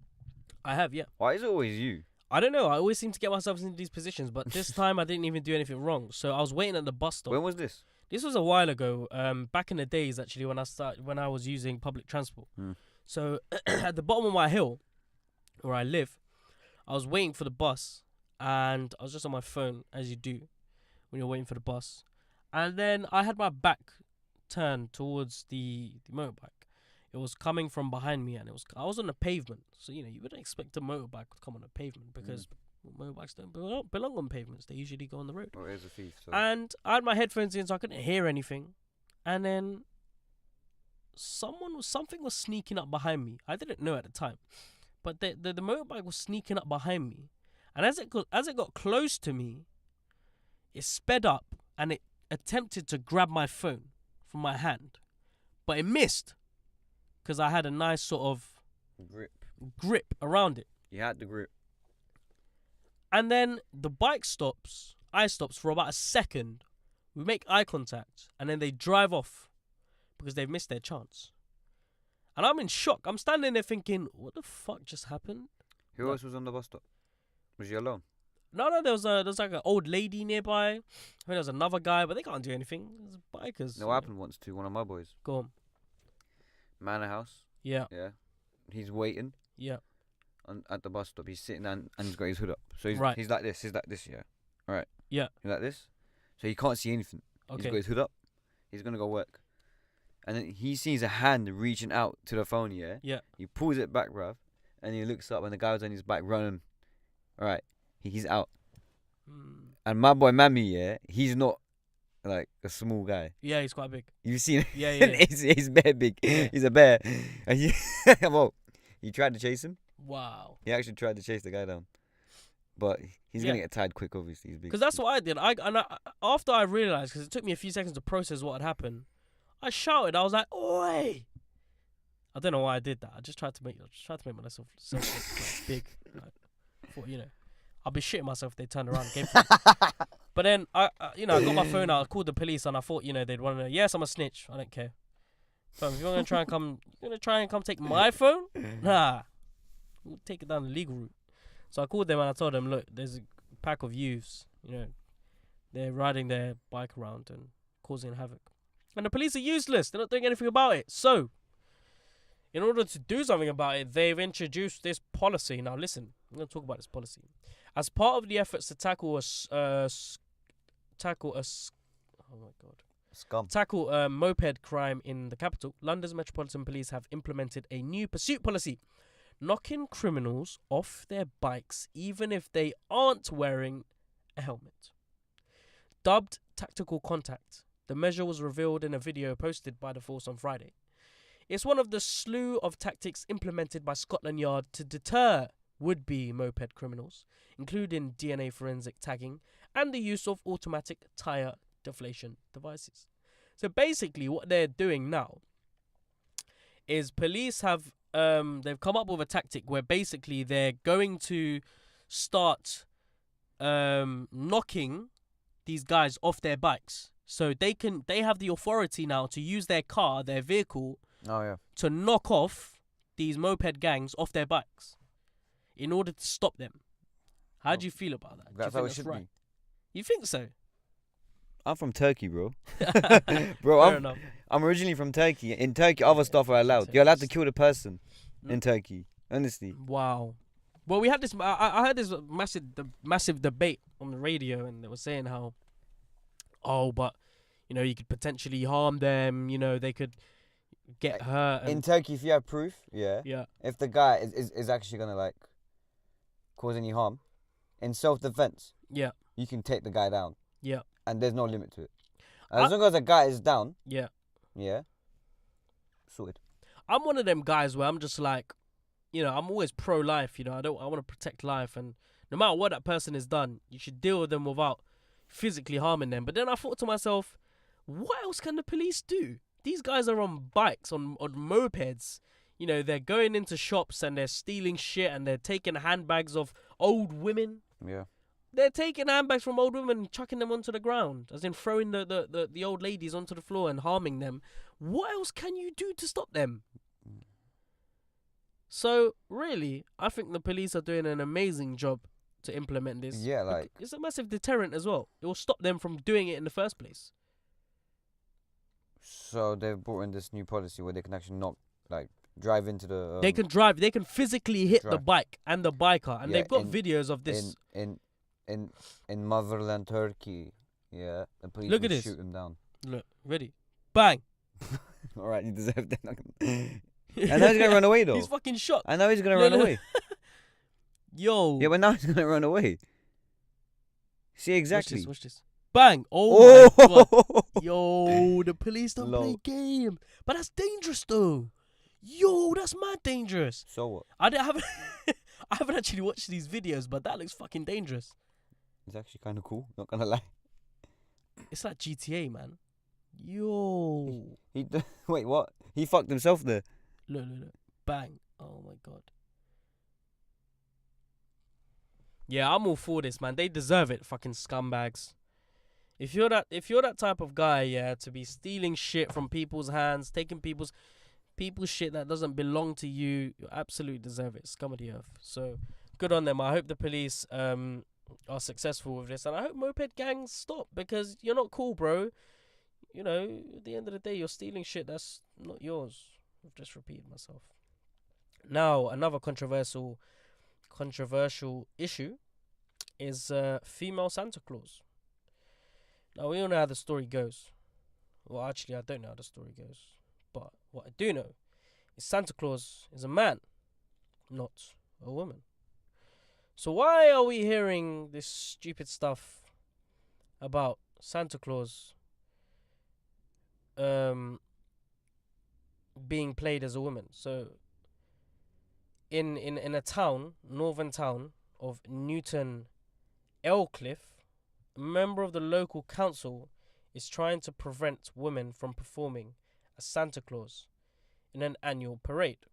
I have, yeah. Why is it always you? I don't know. I always seem to get myself into these positions, but this time I didn't even do anything wrong. So I was waiting at the bus stop. When was this? This was a while ago. Back in the days, actually, when I was using public transport. So at the bottom of my hill, where I live, I was waiting for the bus, and I was just on my phone, as you do when you're waiting for the bus. And then I had my back turned towards the motorbike. It was coming from behind me, and I was on the pavement. So, you wouldn't expect a motorbike to come on a pavement because motorbikes don't belong on pavements. They usually go on the road. Well, it is a thief. So. And I had my headphones in, so I couldn't hear anything. And then something was sneaking up behind me. I didn't know at the time, but the motorbike was sneaking up behind me. And as it got close to me, it sped up and it attempted to grab my phone from my hand, but it missed. Because I had a nice sort of grip around it. You had the grip. And then the bike stops. I stops for about a second. We make eye contact. And then they drive off. Because they've missed their chance. And I'm in shock. I'm standing there thinking, what the fuck just happened? Who else was on the bus stop? Was you alone? No, there was like an old lady nearby. I think there was another guy, but they can't do anything. There's bikers. No, what happened once to one of my boys. Go on. Manor House. Yeah. Yeah. He's waiting. Yeah. At the bus stop. He's sitting down and he's got his hood up. So he's like this. He's like this, yeah. All right. Yeah. He's like this. So he can't see anything. Okay. He's got his hood up. He's going to go work. And then he sees a hand reaching out to the phone, yeah? Yeah. He pulls it back, bruv. And he looks up and the guy was on his back running. All right. He's out. And my boy Mammy, yeah, he's not like a small guy. Yeah, he's quite big. You've seen him? Yeah. he's bare big. Yeah. He's a bear. And he tried to chase him. Wow. He actually tried to chase the guy down. But he's going to get tired quick, obviously. He's big. Because that's what I did. After I realised, because it took me a few seconds to process what had happened, I shouted. I was like, "Oi!" I don't know why I did that. I just tried to make myself like, big. I thought, I'll be shitting myself if they turned around and gave me. But then I got my phone out. I called the police and I thought, they'd want to know. Yes, I'm a snitch. I don't care. But if you're gonna try and come take my phone, nah, we'll take it down the legal route. So I called them and I told them, look, there's a pack of youths. They're riding their bike around and causing havoc. And the police are useless. They're not doing anything about it. So, in order to do something about it, they've introduced this policy. Now, listen, I'm going to talk about this policy. As part of the efforts to tackle moped crime in the capital, London's Metropolitan Police have implemented a new pursuit policy, knocking criminals off their bikes even if they aren't wearing a helmet. Dubbed Tactical Contact, the measure was revealed in a video posted by the force on Friday. It's one of the slew of tactics implemented by Scotland Yard to deter would-be moped criminals, including DNA forensic tagging and the use of automatic tyre deflation devices. So basically, what they're doing now is police have they've come up with a tactic where basically they're going to start knocking these guys off their bikes. So they have the authority now to use their car, their vehicle, to knock off these moped gangs off their bikes in order to stop them. How do you feel about that? That's how it should be. You think so? I'm from Turkey, bro. Bro, I'm originally from Turkey. In Turkey, other stuff are allowed. You're allowed to kill the person in Turkey. Honestly. Wow. Well, we had this. I heard this massive debate on the radio, and they were saying how, but you could potentially harm them. They could get hurt. In Turkey, if you have proof, if the guy is actually gonna cause any harm, in self-defense, you can take the guy down. Yeah. And there's no limit to it. As long as the guy is down. Yeah. Sorted. I'm one of them guys where I'm just like, I'm always pro-life. I want to protect life, and no matter what that person has done, you should deal with them without physically harming them. But then I thought to myself, what else can the police do? These guys are on bikes, on mopeds. They're going into shops and they're stealing shit and they're taking handbags of old women. Yeah. They're taking handbags from old women and chucking them onto the ground, as in throwing the old ladies onto the floor and harming them. What else can you do to stop them? So, really, I think the police are doing an amazing job to implement this. Yeah, it's a massive deterrent as well. It will stop them from doing it in the first place. So, they've brought in this new policy where they can actually not, drive into the... they can drive. They can physically hit the bike and the biker. And they've got videos of this. In motherland Turkey, the police Look will at this. shoot him down. Look, ready? Bang! All right, you deserve that. I know he's gonna run away though. He's fucking shot. I know he's gonna run away. Yo. Yeah, but now he's gonna run away. See exactly. Watch this. Bang! Oh my god. Yo, the police don't play game. But that's dangerous though. Yo, that's mad dangerous. So what? I haven't actually watched these videos, but that looks fucking dangerous. It's actually kind of cool, not gonna lie. It's like GTA, man. Yo. Wait, what? He fucked himself there. Look. Bang. Oh my god. Yeah, I'm all for this, man. They deserve it, fucking scumbags. If you're that type of guy, to be stealing shit from people's hands, taking people's shit that doesn't belong to you, you absolutely deserve it. Scum of the earth. So good on them. I hope the police are successful with this, and I hope moped gangs stop, because you're not cool, bro. At the end of the day, you're stealing shit that's not yours. I've just repeated myself. Now, another controversial issue is female Santa Claus. Now, we all know how the story goes. Well, actually, I don't know how the story goes. But what I do know is Santa Claus is a man, not a woman. So why are we hearing this stupid stuff about Santa Claus being played as a woman? So in a town, northern town of Newton Elcliffe, a member of the local council is trying to prevent women from performing as Santa Claus in an annual parade.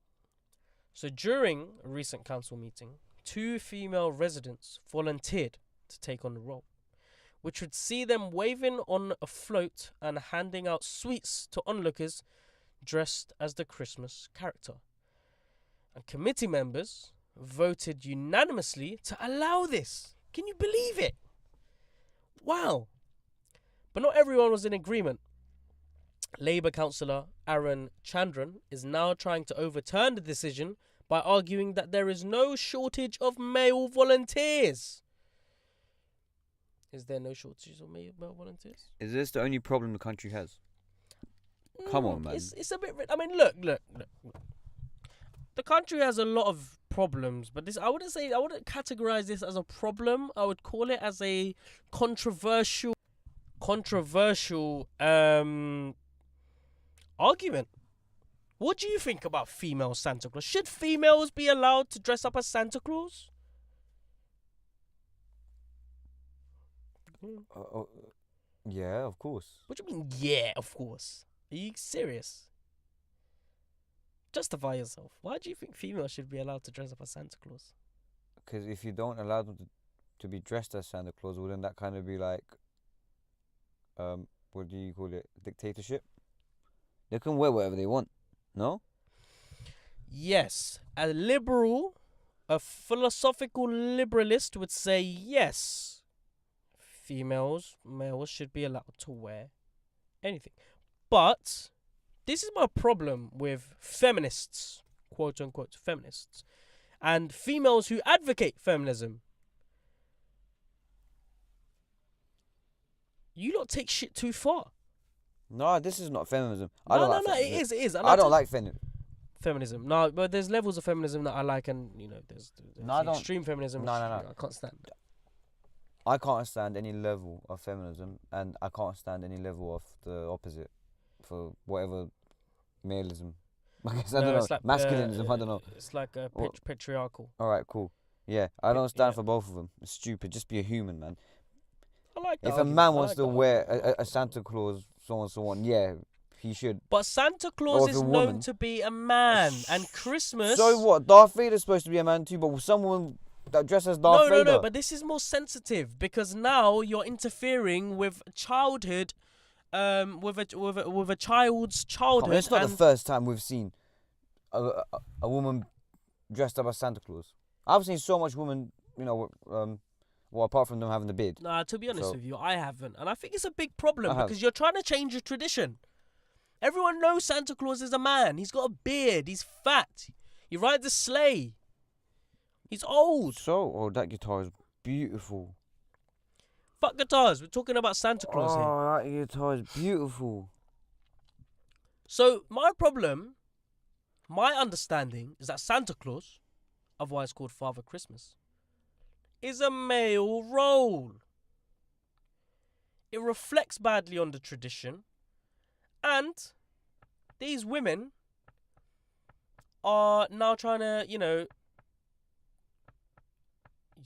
So during a recent council meeting, 2 female residents volunteered to take on the role, which would see them waving on a float and handing out sweets to onlookers dressed as the Christmas character. And committee members voted unanimously to allow this. Can you believe it? Wow. But not everyone was in agreement. Labour councillor Aaron Chandran is now trying to overturn the decision by arguing that there is no shortage of male volunteers. Is there no shortage of male volunteers? Is this the only problem the country has? Come on, man. It's a bit... I mean, look. The country has a lot of problems, but I wouldn't categorize this as a problem. I would call it as a controversial argument. What do you think about female Santa Claus? Should females be allowed to dress up as Santa Yeah, of course. What do you mean, yeah, of course? Are you serious? Justify yourself. Why do you think females should be allowed to dress up as Santa Claus? Because if you don't allow them to be dressed as Santa Claus, wouldn't that kind of be like, what do you call it? Dictatorship? They can wear whatever they want, no? Yes. A philosophical liberalist would say yes. Males should be allowed to wear anything. But this is my problem with feminists, quote unquote feminists, and females who advocate feminism. You lot take shit too far. No, this is not feminism. No, it is. I don't like feminism. No, but there's levels of feminism that I like, and there's extreme feminism. No. I can't stand. I can't stand any level of feminism, and I can't stand any level of the opposite for whatever maleism. I guess I don't know. Like, masculinism. I don't know. It's like patriarchal. All right, cool. Yeah, I don't stand for both of them. It's stupid. Just be a human, man. I like that. If a man wants to wear a Santa Claus, so on, yeah, he should. But Santa Claus is known to be a man, and Christmas. So what? Darth Vader's supposed to be a man too, but someone that dresses Darth Vader. No. But this is more sensitive because now you're interfering with childhood, with a child's childhood. It's not the first time we've seen a woman dressed up as Santa Claus. I've seen so much women, well, apart from them having the beard. Nah, to be honest with you, I haven't, and I think it's a big problem because you're trying to change a tradition. Everyone knows Santa Claus is a man. He's got a beard. He's fat. He rides a sleigh. He's old. That guitar is beautiful. Fuck guitars. We're talking about Santa Claus here. Oh, that guitar is beautiful. So, my understanding is that Santa Claus, otherwise called Father Christmas, is a male role. It reflects badly on the tradition, and these women are now trying to,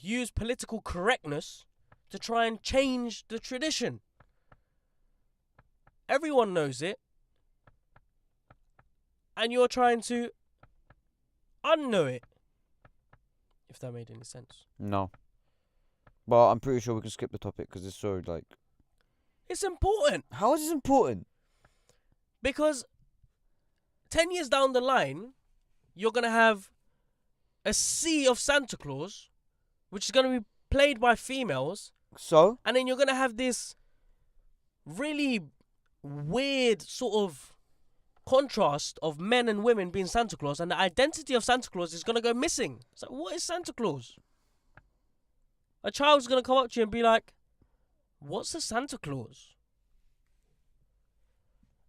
use political correctness to try and change the tradition. Everyone knows it, and you're trying to unknow it. If that made any sense. No. But I'm pretty sure we can skip the topic because it's so, It's important. How is this important? Because 10 years down the line, you're going to have a sea of Santa Claus, which is going to be played by females. So? And then you're going to have this really weird sort of contrast of men and women being Santa Claus, and the identity of Santa Claus is going to go missing. So what is Santa Claus? A child's going to come up to you and be like, what's a Santa Claus?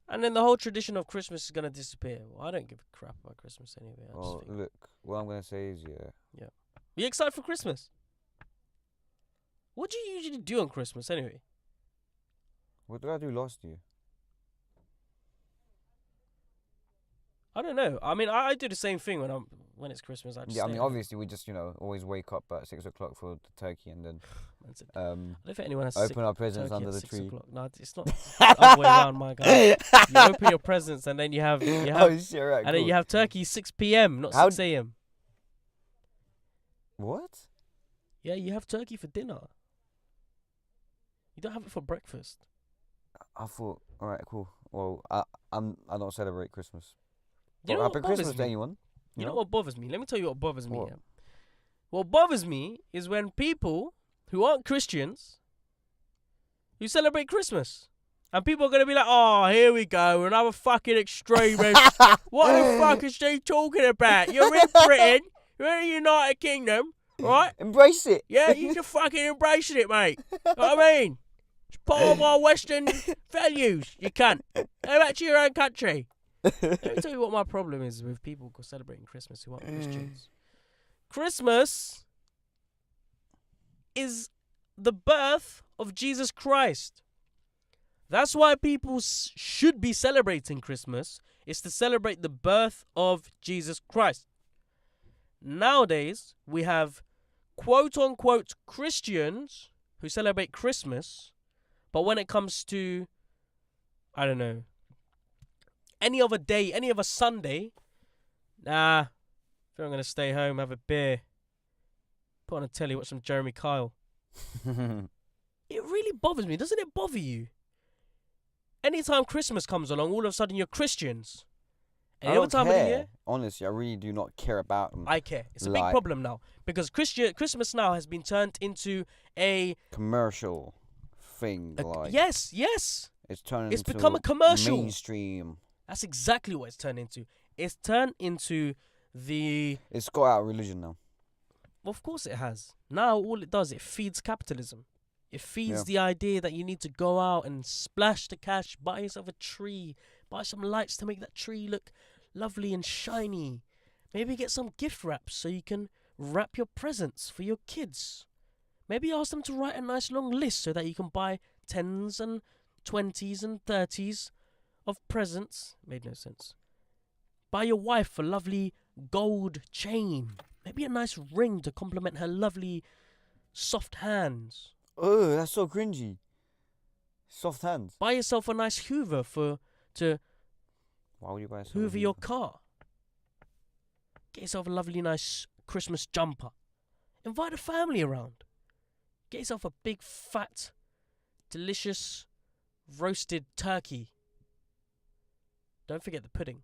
And then the whole tradition of Christmas is going to disappear. Well, I don't give a crap about Christmas anyway. Look, what I'm going to say is, Yeah. Are you excited for Christmas? What do you usually do on Christmas anyway? What did I do last year? I don't know. I mean, I do the same thing when it's Christmas. Obviously we just always wake up at 6 o'clock for the turkey and then I don't think anyone has open our presents under the tree. No, it's not the other way around, my guy. You open your presents and then you have oh shit, right, and then you have turkey 6 p.m. not 6 a.m. What? Yeah, you have turkey for dinner. You don't have it for breakfast. I thought, all right, cool. Well, I don't celebrate Christmas. You know happy what bothers Christmas me? to anyone. You know what bothers me? Let me tell you what bothers me. What? Yeah? What bothers me is when people who aren't Christians who celebrate Christmas. And people are going to be like, oh, here we go, another fucking extremist. What the fuck is she talking about? You're in Britain, you're in the United Kingdom, right? Embrace it. Yeah, you just fucking embracing it, mate. Know what I mean? It's part of our Western values, you cunt. Go back to your own country. Let me tell you what my problem is with people celebrating Christmas who aren't Christians. Christmas is the birth of Jesus Christ. That's why people should be celebrating Christmas, is to celebrate the birth of Jesus Christ. Nowadays, we have quote-unquote Christians who celebrate Christmas, But when it comes to, I don't know, any other day, any other Sunday, nah, I think I'm going to stay home, have a beer, put on a telly, watch some Jeremy Kyle. It really bothers me. Doesn't it bother you? Anytime Christmas comes along, all of a sudden you're Christians. I don't care. Honestly, I really do not care about them. I care. It's a big problem now. Because Christmas now has been turned into a... commercial thing. Yes. It's become a commercial. Mainstream. That's exactly what it's turned into. It's turned into the... It's got out of religion now. Well, of course it has. Now all it does, it feeds capitalism. It feeds the idea that you need to go out and splash the cash, buy yourself a tree, buy some lights to make that tree look lovely and shiny. Maybe get some gift wraps so you can wrap your presents for your kids. Maybe ask them to write a nice long list so that you can buy 10s and 20s and 30s of presents. Made no sense. Buy your wife a lovely gold chain. Maybe a nice ring to complement her lovely soft hands. Oh, that's so cringy. Soft hands. Buy yourself a nice Hoover to Why would you buy a Hoover your car. Get yourself a lovely nice Christmas jumper. Invite a family around. Get yourself a big fat, delicious roasted turkey. Don't forget the pudding.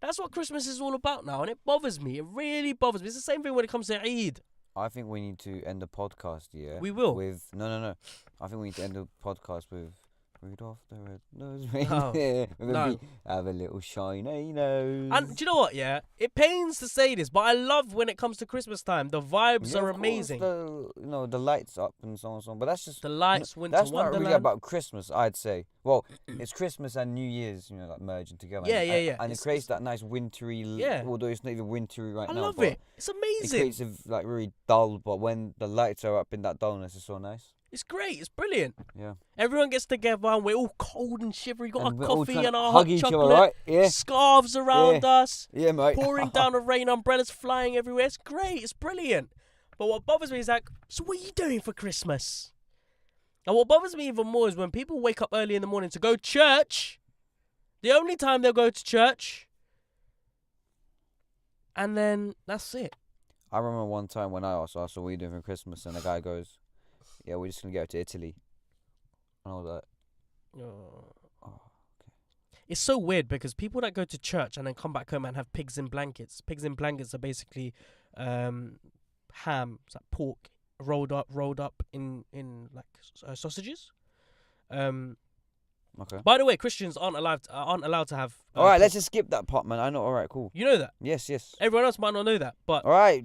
That's what Christmas is all about now, and it bothers me. It really bothers me. It's the same thing when it comes to Eid. I think we need to end the podcast, yeah? We will. With no. I think we need to end the podcast with Rudolph the Red-Nosed Oh, Reindeer. no. Have a little shiny nose. And do you know what, yeah? It pains to say this, but I love when it comes to Christmas time. The vibes are of course, amazing. The lights up and so on and so on. But that's just... The lights, Winter That's Wonderland. not really about Christmas, I'd say. Well, it's Christmas and New Year's, like merging together. Yeah. And it creates that nice wintry... Although it's not even wintry right now. I love it. It's amazing. It creates really dull, but when the lights are up in that dullness, it's so nice. It's great. It's brilliant. Yeah. Everyone gets together and we're all cold and shivery. Got And our we're all coffee trying and to our hug hot each chocolate. other, right? Yeah. Scarves around us. Yeah, mate. Pouring down the rain, umbrellas flying everywhere. It's great. It's brilliant. But what bothers me is like, so what are you doing for Christmas? And what bothers me even more is when people wake up early in the morning to go to church. The only time they'll go to church. And then that's it. I remember one time when I asked, so what are you doing for Christmas? And the guy goes, yeah, we're just going to go to Italy. And I was like, Oh. okay. It's so weird because people that go to church and then come back home and have pigs in blankets. Pigs in blankets are basically ham, it's like pork rolled up in like sausages. Okay. By the way, Christians aren't allowed to have. All right, pork. let's just skip that part, man. I know. All right, cool. You know that. Yes. Everyone else might not know that, but All right,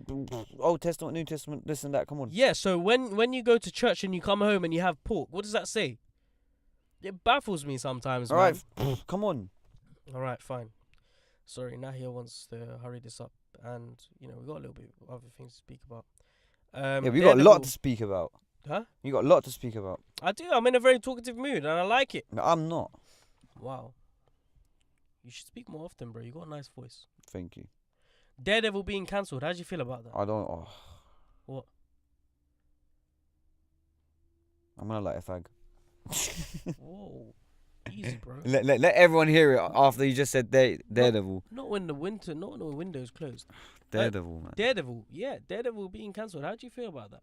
Old Testament, New Testament, this and that. Come on. yeah. So when you go to church and you come home and you have pork, what does that say? It baffles me sometimes. All man. right, come on. All right, fine. Sorry, Nahia wants to hurry this up, and we got a little bit of other things to speak about. Yeah, we got a lot to speak about. Huh? You got a lot to speak about. I do. I'm in a very talkative mood, and I like it. No, I'm not. Wow. You should speak more often, bro. You got a nice voice. Thank you. Daredevil being cancelled. How do you feel about that? I don't. Oh. What? I'm gonna light a fag. Whoa. Easy, bro. Let everyone hear it after you just said Daredevil. Not when the window's closed. Daredevil, man. Daredevil. Yeah, Daredevil being cancelled. How do you feel about that?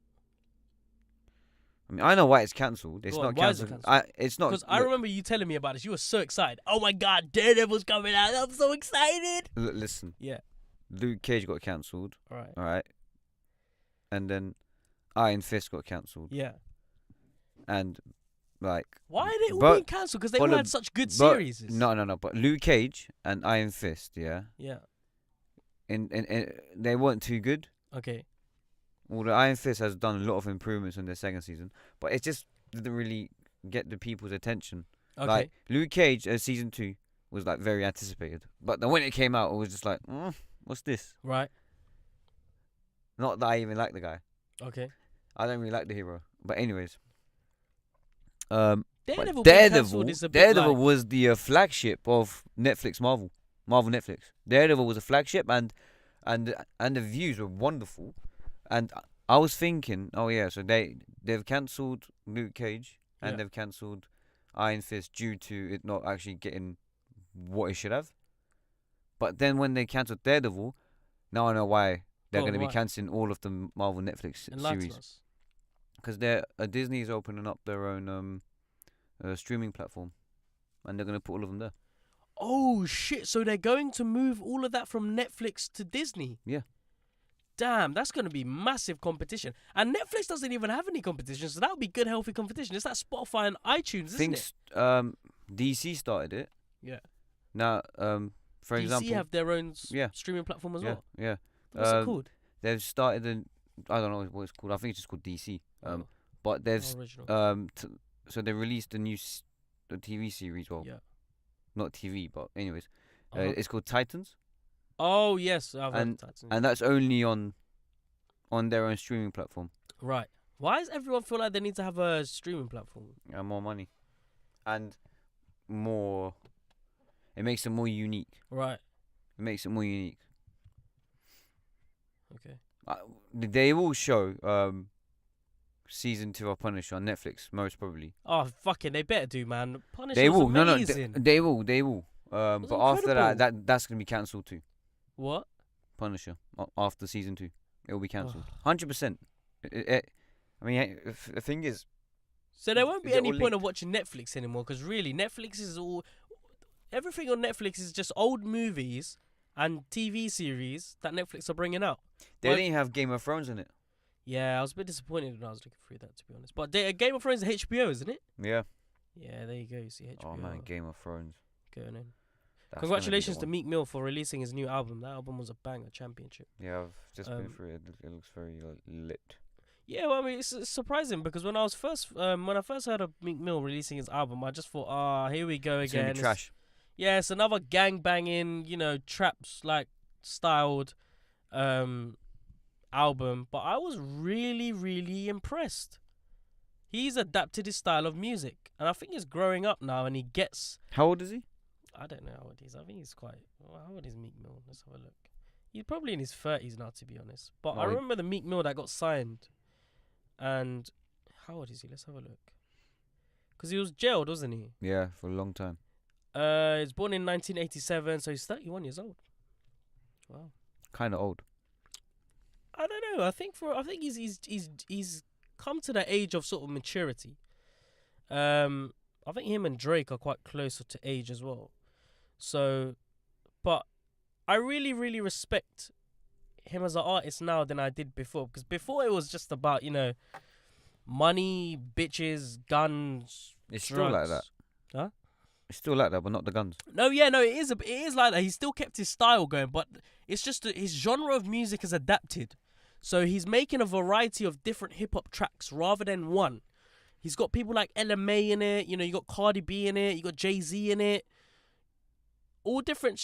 I mean, I know why it's cancelled. It's Go not on, why is it cancelled. It's not. Because I remember you telling me about this. You were so excited. Oh my God, Daredevil's coming out. I'm so excited. Listen. Yeah. Luke Cage got cancelled. All right. All right. And then Iron Fist got cancelled. Yeah. And like. Why are they all being cancelled? Because they all had such good series. No. But Luke Cage and Iron Fist, yeah. Yeah. And they weren't too good. Okay. Well, the Iron Fist has done a lot of improvements in their second season, but it just didn't really get the people's attention. Okay. Like Luke Cage season 2 was like very anticipated, but then when it came out, it was just like, what's this? Right. Not that I even like the guy. Okay. I don't really like the hero. But anyways, Daredevil was the flagship of Netflix Marvel Netflix. Daredevil was a flagship, and the views were wonderful. And I was thinking, oh yeah, so they've cancelled Luke Cage, and they've cancelled Iron Fist due to it not actually getting what it should have. But then when they cancelled Daredevil, now I know why they're going to be cancelling all of the Marvel Netflix series. Because Disney's opening up their own streaming platform, and they're going to put all of them there. Oh shit! So they're going to move all of that from Netflix to Disney. Yeah. Damn, that's going to be massive competition. And Netflix doesn't even have any competition, so that would be good, healthy competition. It's like Spotify and iTunes, isn't it? DC started it. Yeah. Now, for example, DC have their own streaming platform as well. Yeah. What's it called? They've started I don't know what it's called. I think it's just called DC. But they've so they released a new TV series. Well, not TV, but anyways, it's called Titans. Oh yes, I've heard of Titans. And that's only on their own streaming platform. Right. Why does everyone feel like they need to have a streaming platform? More money, and more. It makes it more unique. Right. It makes it more unique. Okay. They will show season 2 of Punisher on Netflix, most probably. Oh fucking! They better do, man. Punisher they will. amazing. No, they will. But after that's gonna be cancelled too. What? Punisher after season 2, it will be cancelled. 100%. I mean, the thing is. So there won't be any point of watching Netflix anymore, because really, Netflix is everything on Netflix is just old movies and TV series that Netflix are bringing out. They didn't have Game of Thrones in it. Yeah, I was a bit disappointed when I was looking through that, to be honest. But Game of Thrones is HBO, isn't it? Yeah. Yeah, there you go. You see HBO. Oh man, Game of Thrones. Going in. Congratulations to Meek Mill for releasing his new album. That album was a banger, Championship. Yeah, I've just been through it. It looks very lit. Yeah, well, I mean, it's surprising because when I first heard of Meek Mill releasing his album, I just thought, here we go again. It's trash. Yeah, it's another gang banging, traps like styled album. But I was really, really impressed. He's adapted his style of music, and I think he's growing up now, and he gets. How old is he? I don't know how old he is. I think he's quite. How old is Meek Mill? Let's have a look. He's probably in his 30s now, to be honest. But I remember the Meek Mill that got signed. And how old is he? Let's have a look. Because he was jailed, wasn't he? Yeah, for a long time. He was born in 1987, so he's 31 years old. Wow. Kind of old. I don't know. I think he's come to the age of sort of maturity. I think him and Drake are quite close to age as well. So, but I really, really respect him as an artist now than I did before. Because before it was just about, money, bitches, guns, It's drugs. still like that. Huh? It's still like that, but not the guns. No, it is like that. He still kept his style going, but it's just his genre of music has adapted. So he's making a variety of different hip-hop tracks rather than one. He's got people like LMA in it, you got Cardi B in it, you got Jay-Z in it. All different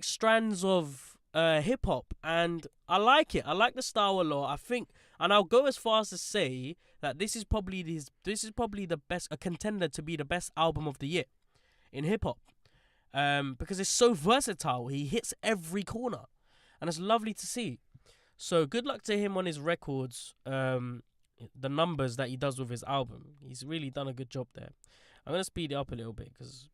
strands of hip-hop, and I like it. I like the style a lot. I think, and I'll go as far as to say that this is probably the best, a contender to be the best album of the year in hip-hop. Because it's so versatile. He hits every corner, and it's lovely to see. So good luck to him on his records, the numbers that he does with his album. He's really done a good job there. I'm going to speed it up a little bit because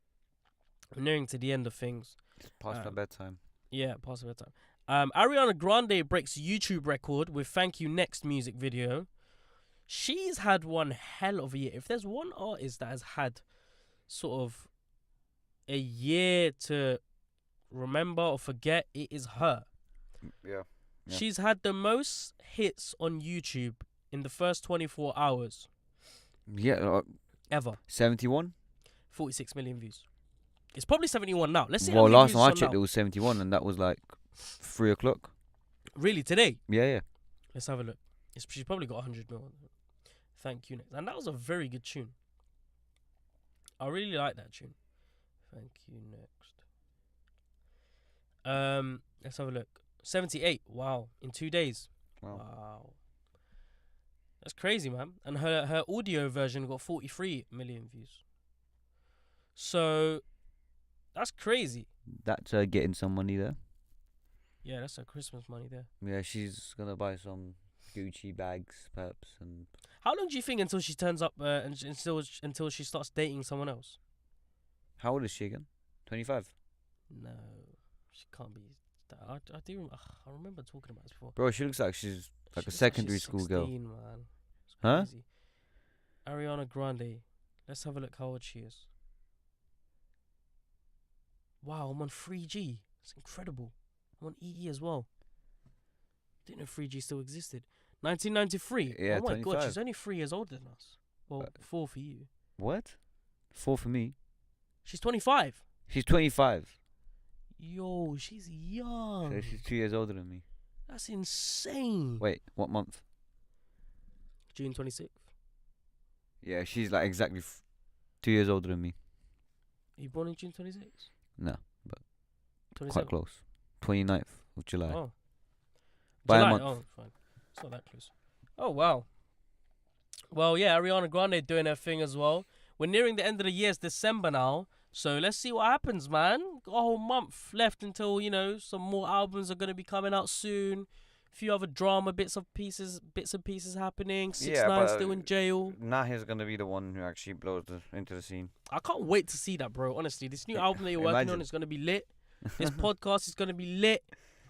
we're nearing to the end of things. It's past my bedtime. Yeah, past my bedtime. Ariana Grande breaks YouTube record with Thank You Next music video. She's had one hell of a year. If there's one artist that has had sort of a year to remember or forget, it is her. Yeah. She's had the most hits on YouTube in the first 24 hours. Yeah. Ever. 71? 46 million views. It's probably 71 now. Let's see. Well, last time I checked, it was 71, and that was like 3 o'clock. Really, today? Yeah. Let's have a look. She's probably got 100 million. Thank You Next. And that was a very good tune. I really like that tune. Thank You Next. Let's have a look. 78. Wow. In 2 days. Wow. That's crazy, man. And her audio version got 43 million views. So, that's crazy. That's getting some money there. Yeah, that's her Christmas money there. Yeah, she's going to buy some Gucci bags, perhaps, and. How long do you think until she turns up until she starts dating someone else? How old is she again? 25. No, she can't be. I remember talking about this before. Bro, she looks like she's like She a looks like secondary she's school 16, girl. Man. It's Huh? crazy. Ariana Grande. Let's have a look how old she is. Wow, I'm on 3G. It's incredible. I'm on EE as well. Didn't know 3G still existed. 1993. Yeah, oh my 25. god, she's only 3 years older than us. Well, 4 for you. What? 4 for me. She's 25. She's 25. Yo, she's young. So she's 2 years older than me. That's insane. Wait, what month? June 26th. Yeah, she's like exactly 2 years older than me. Are you born in June 26th? No, but 27th? quite close. 29th of July. Oh. By July. a month. Oh, fine. It's not that close. Oh, wow. Well, yeah, Ariana Grande doing her thing as well. We're nearing the end of the year. It's December now. So let's see what happens, man. Got a whole month left until, some more albums are going to be coming out soon. A few other drama bits and pieces happening. 6ix9ine still in jail. Nahi's gonna be the one who actually blows into the scene. I can't wait to see that, bro. Honestly, this new album that you're working on is going to be lit. This podcast is going to be lit.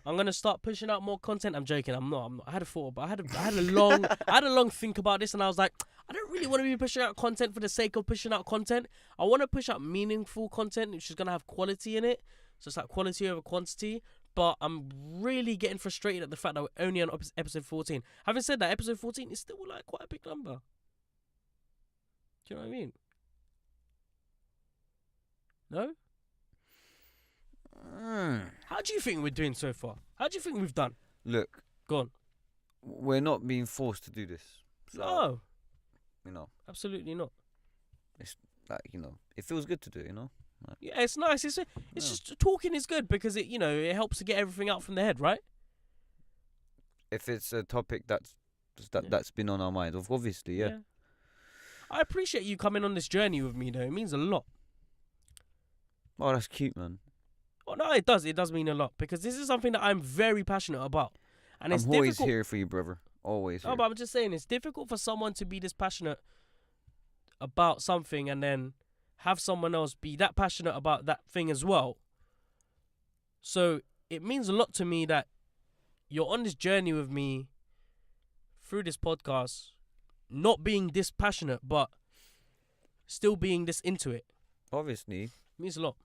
I'm going to start pushing out more content. I'm joking. I'm not. I had a thought, but I had a long think about this, and I was like, I don't really want to be pushing out content for the sake of pushing out content. I want to push out meaningful content, which is going to have quality in it. So it's like quality over quantity. But I'm really getting frustrated at the fact that we're only on episode 14. Having said that, episode 14 is still like quite a big number. Do you know what I mean? No? How do you think we're doing so far? How do you think we've done? Look. Go on. We're not being forced to do this. So, no. Absolutely not. It's like, it feels good to do it, Like, yeah, it's nice. It's just talking is good because it helps to get everything out from the head, right? If it's a topic that's been on our minds, obviously, yeah. I appreciate you coming on this journey with me, though. It means a lot. Oh, that's cute, man. Oh, no, it does. It does mean a lot because this is something that I'm very passionate about. And I'm always here for you, brother. Always here. Oh, but I'm just saying, it's difficult for someone to be this passionate about something and then have someone else be that passionate about that thing as well. So it means a lot to me that you're on this journey with me through this podcast, not being this passionate, but still being this into it. Obviously. It means a lot.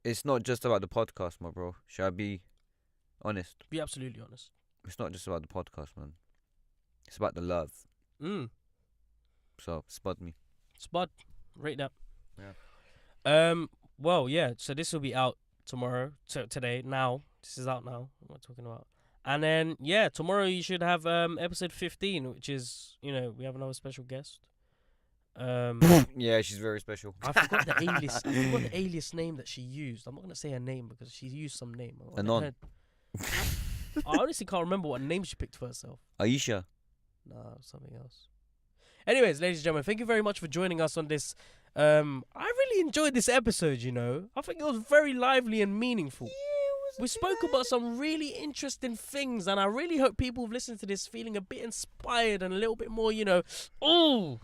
It's not just about the podcast, my bro. Should I be honest? Be absolutely honest. It's not just about the podcast, man. It's about the love. So, spud me. Spud. Rate that. Yeah. Well, yeah. So this will be out tomorrow. Today. Now. This is out now. What am I talking about? And then, tomorrow you should have episode 15, which is, we have another special guest. Yeah, she's very special. I forgot the alias name that she used. I'm not gonna say her name because she used some name. Anon. I honestly can't remember what name she picked for herself. Aisha. No, something else. Anyways, ladies and gentlemen, thank you very much for joining us on this. I really enjoyed this episode. I think it was very lively and meaningful. We spoke about some really interesting things, and I really hope people have listened to this feeling a bit inspired and a little bit more, oh,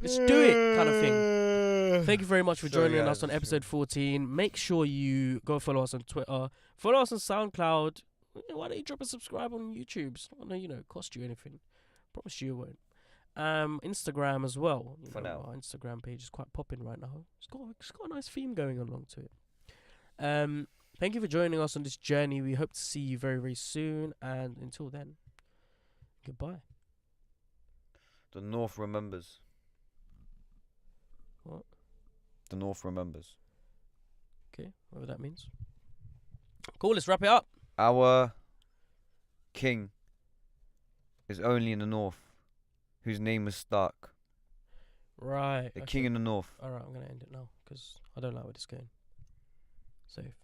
let's do it kind of thing. Thank you very much for joining us on episode 14. Make sure you go follow us on Twitter. Follow us on SoundCloud. Why don't you drop a subscribe on YouTube? It's not going to, cost you anything. Promise you it won't. Instagram as well. For now. Our Instagram page is quite popping right now. It's got a nice theme going along to it. Thank you for joining us on this journey. We hope to see you very, very soon. And until then, goodbye. The North remembers. What? The North remembers. Okay, whatever that means. Cool, let's wrap it up. Our king is only in the North, whose name is Stark. Right. The king in the North. Alright, I'm going to end it now because I don't like where this is going. Safe.